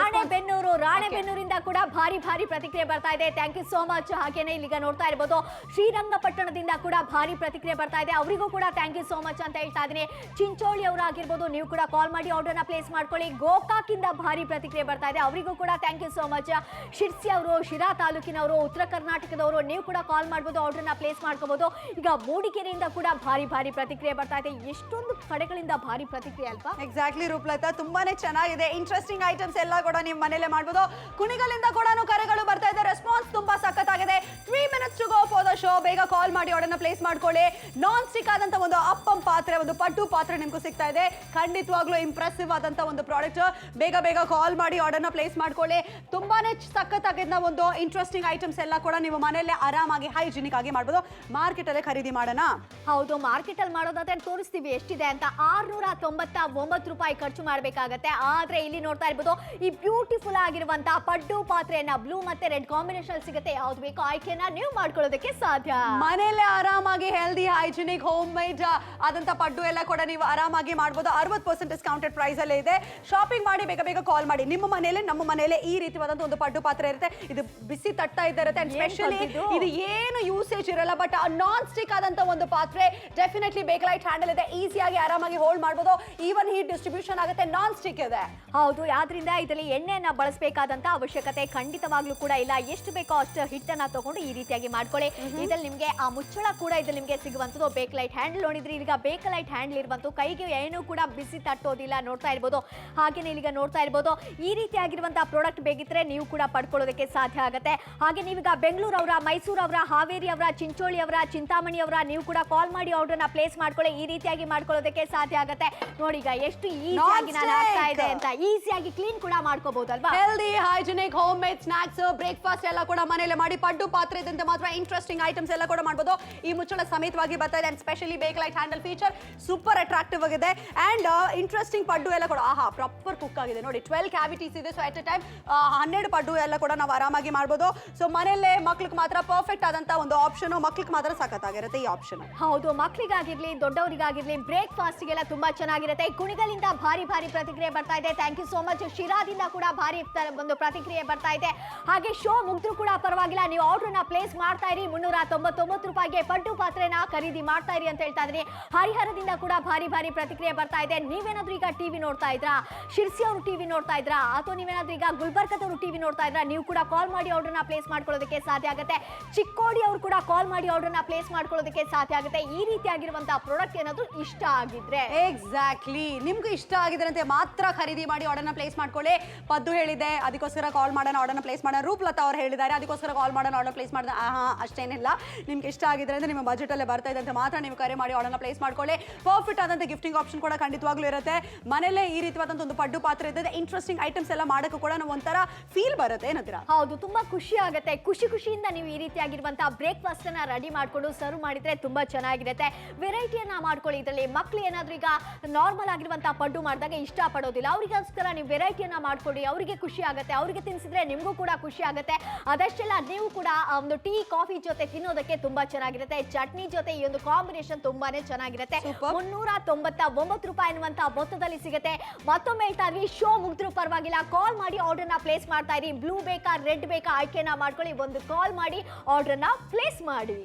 ರಾಣೆಬೆನ್ನೂರಿಂದ ಕೂಡ ಭಾರಿ ಪ್ರತಿಕ್ರಿಯೆ ಬರ್ತಾ ಇದೆ. Thank you so much. ಹಾಗೇನೆ ಇಲ್ಲಿಗ ನೋಡ್ತಾ ಇರಬಹುದು ಶ್ರೀರಂಗಪಟ್ಟಣದಿಂದ ಕೂಡ ಭಾರಿ ಪ್ರತಿಕ್ರಿಯೆ ಬರ್ತಾ ಇದೆ. ಅವರಿಗೂ ಕೂಡ ಥ್ಯಾಂಕ್ ಯು ಸೋ ಮಚ್ ಅಂತ ಹೇಳ್ತಾ ಇದೀನಿ. ಚಿಂಚೋಳಿ ಅವರಾಗಿರ್ಬೋದು, ನೀವು ಕೂಡ ಕಾಲ್ ಮಾಡಿ ಆರ್ಡರ್ನ ಪ್ಲೇಸ್ ಮಾಡ್ಕೊಳ್ಳಿ. ಗೋಕಾಕ್ ಇಂದ ಭಾರಿ ಪ್ರತಿಕ್ರಿಯೆ ಬರ್ತಾ ಇದೆ, ಅವರಿಗೂ ಕೂಡ thank you so much. Sirsi ಅವರು, ಶಿರಾ ತಾಲೂಕಿನವರು, ಉತ್ತರ ಕರ್ನಾಟಕದವರು, ನೀವು ಕೂಡ ಕಾಲ್ ಮಾಡ್ಬೋದು, ಆರ್ಡರ್ನ ಪ್ಲೇಸ್ ಮಾಡ್ಕೋಬಹುದು. ಈಗ ಮೂಡಿಗೆರೆಯಿಂದ ಕೂಡ ಭಾರಿ ಪ್ರತಿಕ್ರಿಯೆ ಬರ್ತಾ ಇದೆ. ಎಷ್ಟೊಂದು ಕಡೆಗಳಿಂದ ಭಾರಿ ಪ್ರತಿಕ್ರಿಯೆ ಅಲ್ವಾ? ಎಕ್ಸಾಕ್ಟ್ಲಿ ರೂಪಲತಾ, ತುಂಬಾನೇ ಚೆನ್ನಾಗಿದೆ. ಇಂಟ್ರೆಸ್ಟಿಂಗ್ ಐಟಮ್ಸ್ ಎಲ್ಲ ಕೂಡ ನೀವು ಮನೇಲೆ ಮಾಡ್ಬೋದು. ಕುಣಿಗಲಿಂದ ಕೂಡ ಕರೆಗಳು ಬರ್ತಾ ಇದೆ. ರೆಸ್ಪಾನ್ಸ್ ತುಂಬಾ ಸಖತ್ತಾಗಿದೆ. 3 minutes to go for the show. ಬೇಗ ಕಾಲ್ ಮಾಡಿ ಆರ್ಡರ್ನ ಪ್ಲೇಸ್ ಮಾಡ್ಕೊಳ್ಳಿ. ನಾನ್ ಸ್ಟಿಕ್ ಆದಂತ ಒಂದು ಅಪ್ಪಂ ಪಾತ್ರೆ, ಒಂದು ಪಡ್ಡು ಪಾತ್ರೆ ನಿಮ್ಗೂ ಸಿಗ್ತಾ ಇದೆ. ಖಂಡಿತವಾಗ್ಲೂ ಇಂಪ್ರೆಸಿವ್ ಆದಂತ ಒಂದು ಪ್ರಾಡಕ್ಟ್. ಬೇಗ ಕಾಲ್ ಮಾಡಿ ಆರ್ಡರ್ನ ಪ್ಲೇಸ್ ಮಾಡ್ಕೊಳ್ಳಿ. ತುಂಬಾನೇ ಸಖತ್ತಾಗಿದ್ದ ಒಂದು ಇಂಟ್ರೆಸ್ಟಿಂಗ್ ಐಟಮ್ಸ್ ಎಲ್ಲ ಕೂಡ ನೀವು ಮನೆಯಲ್ಲೇ ಆರಾಮಾಗಿ ಹೈಜಿನಿಕ್ ಆಗಿ ಮಾಡ್ಬೋದು. ಮಾರ್ಕೆಟ್ ಅಲ್ಲೇ ಖರೀದಿ ಮಾಡೋಣ. ಹೌದು, ಮಾರ್ಕೆಟ್ ಅಲ್ಲಿ ಮಾಡೋದಾದ್ರೆ ತೋರಿಸ್ತೀವಿ ಎಷ್ಟಿದೆ ಅಂತ. 699 ರೂಪಾಯಿ ಖರ್ಚು ಮಾಡಬೇಕಾಗತ್ತೆ. ಆದ್ರೆ ಇಲ್ಲಿ ನೋಡ್ತಾ ಇರ್ಬೋದು, ಈ ಬ್ಯೂಟಿಫುಲ್ ಆಗಿರುವಂತಹ ಪಡ್ಡು ಪಾತ್ರೆಯನ್ನ ಬ್ಲೂ ಮತ್ತೆ ರೆಡ್ ಕಾಂಬಿನೇಷನ್ ಸಿಗುತ್ತೆ. ಯಾವ್ದು ಬೇಕೋ ಆಯ್ಕೆನ ನೀವು ಮಾಡ್ಕೊಳ್ಳೋದಕ್ಕೆ ಸಾಧ್ಯ. ಮನೆಯಲ್ಲೇ ಆರಾಮಾಗಿ ಹೆಲ್ದಿ ಹೈಜಿನಿಕ್ ಹೋಮ್ ಮೇಡ್ ಆದಂತ ಪಡ್ಡು ಎಲ್ಲ ಕೂಡ ನೀವು ಆರಾಮಾಗಿ ಮಾಡ್ಬೋದು. 60% ಡಿಸ್ಕೌಂಟೆಡ್ ಪ್ರೈಸ್ ಅಲ್ಲೇ ಇದೆ. ಶಾಪಿಂಗ್ ಮಾಡಿ, ಬೇಗ ಕಾಲ್ ಮಾಡಿ. ನಿಮ್ಮ ಮನೆಯಲ್ಲೇ ನಮ್ಮ ಮನೆಯಲ್ಲೇ ಈ ರೀತಿಯಾದಂತ ಒಂದು ಪಡ್ಡು ಪಾತ್ರೆ ಇರುತ್ತೆ. ಇದು ಬಿಸಿ ತಟ್ಟ ಇರುತ್ತೆ. ಸ್ಪೆಷಲಿ ಇದು ಏನು ಯೂಸೇಜ್ ಇರಲ್ಲ, ಬಟ್ ನಾನ್ ಸ್ಟಿಕ್ ಆದಂತ ಒಂದು ಪಾತ್ರೆ. ಡೆಫಿನೆಟ್ಲಿ ಬೇಕಲೈಟ್ ಹ್ಯಾಂಡಲ್ ಇದೆ, ಈಸಿಯಾಗಿ ಆರಾಮಾಗಿ ಹೋಲ್ಡ್ ಮಾಡ್ಬೋದು. ಈವನ್ ಹೀಟ್ ಡಿಸ್ಟ್ರಿಬ್ಯೂಷನ್ ಆಗುತ್ತೆ. ನಾನ್ ಸ್ಟಿಕ್ ಇದೆ. ಹೌದು, ಆದ್ರಿಂದ ಇದರಲ್ಲಿ ಎಣ್ಣೆಯನ್ನ ಬಳಸಬೇಕಾದಂತ ಅವಶ್ಯಕತೆ ಖಂಡಿತವಾಗ್ಲೂ ಕೂಡ ಇಲ್ಲ. ಎಷ್ಟು ಬೇಕೋ ಅಷ್ಟು ಹಿಟ್ಟನ್ನ ತಗೊಂಡು ಈ ರೀತಿಯಾಗಿ ಮಾಡ್ಕೊಳ್ಳಿ. ಇದ್ರಲ್ಲಿ ನಿಮ್ಗೆ ಆ ಮುಚ್ಚಳ ಕೂಡ ಇದ್ರಲ್ಲಿ ನಿಮ್ಗೆ ಸಿಗುವಂತದ್ದು. ಬೇಕಲೈಟ್ ಹ್ಯಾಂಡಲ್ ನೋಡಿದ್ರಿ, ಈಗ ಬೇಕಲೈಟ್ ಹ್ಯಾಂಡಲ್ ಇರುವಂತದ್ದು. ಕೈಗೆ ಏನು ಕೂಡ ಬಿಸಿ ತಟ್ಟೋದಿಲ್ಲ, ನೋಡ್ತಾ ಇರ್ಬೋದು. ಹಾಗೇನೆ ಈಗ ನೋಡ್ತಾ ಇರ್ಬೋದು, ಈ ರೀತಿಯಾಗಿರುವಂತಹ ಪ್ರಾಡಕ್ಟ್ ಬೇಕಿದ್ರೆ ನೀವು ಕೂಡ ಪಡ್ಕೊಳ್ಳೋದಕ್ಕೆ ಸಾಧ್ಯ ಆಗುತ್ತೆ. ಹಾಗೆ ನೀವೀಗ ಬೆಂಗಳೂರವರ, ಮೈಸೂರವರ, ಹಾವೇರಿ ಅವರ, ಚಿಂಚೋಳಿ ಅವರ, ಚಿಂತಾಮಣಿ ಅವರ, ನೀವು ಕೂಡ ಕಾಲ್ ಮಾಡಿ ಆರ್ಡರ್ನ ಪ್ಲೇಸ್ ಮಾಡ್ಕೊಳ್ಳಿ. ಈ ರೀತಿಯಾಗಿ ಮಾಡ್ಕೊಳ್ಳೋದಕ್ಕೆ ಸಾಧ್ಯ ಆಗುತ್ತೆ. ನೋಡಿ ಈಗ ಎಷ್ಟು ಈಸಿಯಾಗಿ ನಾನು ಆಗ್ತಾ ಇದೆ ಅಂತ. ಈಸಿಯಾಗಿ ಕ್ಲೀನ್ ಕೂಡ ಮಾಡ್ಕೋಬಹುದಲ್ವಾ? Healthy hygienic home made snacks, breakfast ಎಲ್ಲ ಕೂಡ ಮನೆಯಲ್ಲೇ ಮಾಡಿ. ಪಡ್ಡು ಪಾತ್ರೆ ಇದ್ದಂತೆ ಮಾತ್ರ ಇಂಟ್ರೆಸ್ಟಿಂಗ್ ಐಟಮ್ಸ್ ಎಲ್ಲ ಕೂಡ ಮಾಡ್ಬೋದು. ಈ ಮುಚ್ಚಳ ಸಮೇತವಾಗಿ ಬರ್ತಾ ಇದೆ. And specially Bakelite handle feature super attractive ಆಗಿದೆ. ಅಂಡ್ ಇಂಟ್ರೆಸ್ಟಿಂಗ್ ಪಡ್ಡು ಎಲ್ಲ ಕೂಡ ಪ್ರಾಪರ್ ಕುಕ್ ಆಗಿದೆ ನೋಡಿ. 12 ಕ್ಯಾವಿಟೀಸ್ ಇದೆ. ಸೊ ಅಟ್ ಎ ಟೈಮ್ 12 ಪಡ್ಡು ಎಲ್ಲ ಕೂಡ ನಾವು ಆರಾಮಾಗಿ ಮಾಡ್ಬೋದು. ಸೊ ಮನೆಯಲ್ಲೇ ಮಕ್ಳಿಗೆ ಮಾತ್ರ ಪರ್ಫೆಕ್ಟ್ ಆದಂತ ಒಂದು ಆಪ್ಷನ್. ಮಕ್ಳಿಗೆ ಮಾತ್ರ ಸಖತ್ತಾಗಿರುತ್ತೆ ಈ ಆಪ್ಷನ್. ಹೌದು, ಮಕ್ಳಿಗಾಗಿರ್ಲಿ ದೊಡ್ಡವರಿಗಾಗಿರ್ಲಿ ಬ್ರೇಕ್ಫಾಸ್ಟ್ಗೆಲ್ಲ ತುಂಬಾ ಚೆನ್ನಾಗಿರುತ್ತೆ. ಕುಣಿಗಲಿಂದ ಭಾರಿ ಪ್ರತಿಕ್ರಿಯೆ ಬರ್ತಾ ಇದೆ. Thank you so much. ಶಿರಾದಿಂದ ಕೂಡ ಭಾರಿ ಒಂದು ಪ್ರತಿಕ್ರಿಯೆ ಬರ್ತಾ ಇದೆ. ಹಾಗೆ ಶೋ ಮುಗ್ದ್ರು ಕೂಡ ಪರವಾಗಿಲ್ಲ, ನೀವು ಆರ್ಡರ್ನ ಪ್ಲೇಸ್ ಮಾಡ್ತಾ ಇರಿ. 399 ರೂಪಾಯಿಗೆ ಪಡ್ಡು ಪಾತ್ರೆನ ಖರೀದಿ ಮಾಡ್ತಾ ಇರಿ ಅಂತ ಹೇಳ್ತಾ ಇದ್ರಿ. ಹರಿಹರದಿಂದ ಕೂಡ ಭಾರಿ ಪ್ರತಿಕ್ರಿಯೆ ಬರ್ತಾ ಇದೆ. ನೀವೇನಾದ್ರೂ ಈಗ ಟಿವಿ ನೋಡ್ತಾ ಇದ್ರಾ, ಶಿರ್ಸಿ ಅವರು ಟಿವಿ ನೋಡ್ತಾ ಇದ್ರಾ, ಅಥವಾ ನೀವೇನಾದ್ರೂ ಈಗ ಗುಲ್ಬರ್ಗದವರು ಟಿವಿ ನೋಡ್ತಾ ಇದ್ರಾ, ನೀವು ಕೂಡ ಕಾಲ್ ಮಾಡಿ ಆರ್ಡರ್ನ ಪ್ಲೇಸ್ ಮಾಡ್ಕೊಳ್ಳೋದಕ್ಕೆ ಸಾಧ್ಯ ಆಗುತ್ತೆ. ಚಿಕ್ಕೋಡಿ ಅವರು ಕೂಡ ಕಾಲ್ ಮಾಡಿ ಆರ್ಡರ್ ಆರ್ಡರ್ನ ಪ್ಲೇಸ್ ಮಾಡ್ಕೊಳ್ಳೋದಕ್ಕೆ ಸಾಧ್ಯ ಆಗುತ್ತೆ ಈ ರೀತಿಯಾಗಿರುವಂತಹ ಪ್ರಾಡಕ್ಟ್ ಏನಾದ್ರು ಇಷ್ಟ ಆಗಿದ್ರೆ. ಎಕ್ಸಾಕ್ಟ್ಲಿ, ನಿಮ್ಗೆ ಇಷ್ಟ ಆಗಿದ್ರಂತೆ ಮಾತ್ರ ಖರೀದಿ ಮಾಡಿ ಆರ್ಡರ್ನ ಪ್ಲೇಸ್ ಮಾಡ್ಕೊಳ್ಳಿ. ಪದ್ದು ಹೇಳಿದೆ ಅದಕ್ಕೋಸ್ಕರ ಕಾಲ್ ಮಾಡೋಣ ಆರ್ಡರ್ನ ಪ್ಲೇಸ್ ಮಾಡೋಣ. ರೂಪಲತಾ ಅವ್ರು ಹೇಳಿದ್ದಾರೆ ಅದಕ್ಕೋಸ್ಕರ ಕಾಲ್ ಮಾಡೋಣ ಆರ್ಡರ್ ಪ್ಲೇಸ್ ಮಾಡೋಣ. ಅಷ್ಟೇನಿಲ್ಲ, ನಿಮ್ಗೆ ಇಷ್ಟ ಆಗಿದ್ರೆ ಅಂದ್ರೆ ನಿಮ್ಮ ಬಜೆಟ್ ಅಲ್ಲೇ ಬರ್ತಾ ಇದೆ ಅಂತ ಮಾತ್ರ ನೀವು ಕರೆ ಮಾಡಿ ಆರ್ಡರ್ನ ಪ್ಲೇಸ್ ಮಾಡ್ಕೊಳ್ಳಿ. ಪರ್ಫೆಕ್ಟ್ ಆದಂತ ಗಿಫ್ಟಿಂಗ್ ಆಪ್ಷನ್ ಕೂಡ ಖಂಡಿತವಾಗ್ಲೂ ಇರುತ್ತೆ. ಮನೇಲೆ ಈ ರೀತಿಯಾದಂತ ಒಂದು ಪಡ್ಡು ಪಾತ್ರೆ ಇರ್ತದೆ. ಇಂಟ್ರೆಸ್ಟಿಂಗ್ ಐಟಮ್ಸ್ ಎಲ್ಲ ಮಾಡೋಕ್ಕೂ ಕೂಡ ನಾವು ಒಂಥರ ಫೀಲ್ ಬರುತ್ತೆ. ಏನಂತೀರಾ? ಹೌದು, ತುಂಬಾ ಖುಷಿ ಆಗುತ್ತೆ. ಖುಷಿಯಿಂದ ನೀವು ಈ ರೀತಿಯಾಗಿರುವಂತಹ ಬ್ರೇಕ್ಫಾಸ್ಟ್ ಅನ್ನ ರೆಡಿ ಮಾಡ್ಕೊಂಡು ಸರ್ವ್ ಮಾಡಿದ್ರೆ ತುಂಬಾ ಚೆನ್ನಾಗಿರುತ್ತೆ. ವೆರೈಟಿಯನ್ನ ಮಾಡ್ಕೊಳ್ಳಿ. ಇದರಲ್ಲಿ ಮಕ್ಳು ಏನಾದ್ರೂ ಈಗ ನಾರ್ಮಲ್ ಆಗಿರುವಂತಹ ಪಡ್ಡು ಮಾಡಿದಾಗ ಇಷ್ಟ ಪಡೋದಿಲ್ಲ, ಅವರಿಗೋಸ್ಕರ ನೀವು ವೆರೈಟಿಯನ್ನ ಮಾಡ್ಕೊಡಿ. ಅವರಿಗೆ ಖುಷಿ ಆಗುತ್ತೆ, ಅವರಿಗೆ ತಿನ್ಸಿದ್ರೆ ನಿಮಗೂ ಕೂಡ ಖುಷಿ ಆಗುತ್ತೆ. ಅದಷ್ಟೆಲ್ಲ ನೀವು ಕೂಡ ಒಂದು ಟೀ ಕಾಫಿ ಜೊತೆ ತಿನ್ನೋದಕ್ಕೆ ತುಂಬಾ ಚೆನ್ನಾಗಿರುತ್ತೆ. ಚಟ್ನಿ ಜೊತೆ ಈ ಒಂದು ಕಾಂಬಿನೇಷನ್ ತುಂಬಾನೇ ಚೆನ್ನಾಗಿರುತ್ತೆ. 399 ರೂಪಾಯಿ ಎನ್ನುವಂತಹ ಮೊತ್ತದಲ್ಲಿ ಸಿಗುತ್ತೆ. ಮತ್ತೊಮ್ಮೆ ಹೇಳ್ತಾ ಇದ್ವಿ, ಶೋ ಮುಗಿದ್ರೂ ಪರವಾಗಿಲ್ಲ, ಕಾಲ್ ಮಾಡಿ ಆರ್ಡರ್ನ ಪ್ಲೇಸ್ ಮಾಡ್ತಾ ಇರಿ. ಬ್ಲೂ ಬೇಕಾ ರೆಡ್ ಬೇಕಾ ಆಯ್ಕೆನ ಮಾಡ್ಕೊಳ್ಳಿ. ಒಂದು ಕಾಲ್ ಮಾಡಿ ಆರ್ಡರ್ನ ಪ್ಲೇಸ್ ಮಾಡಿ.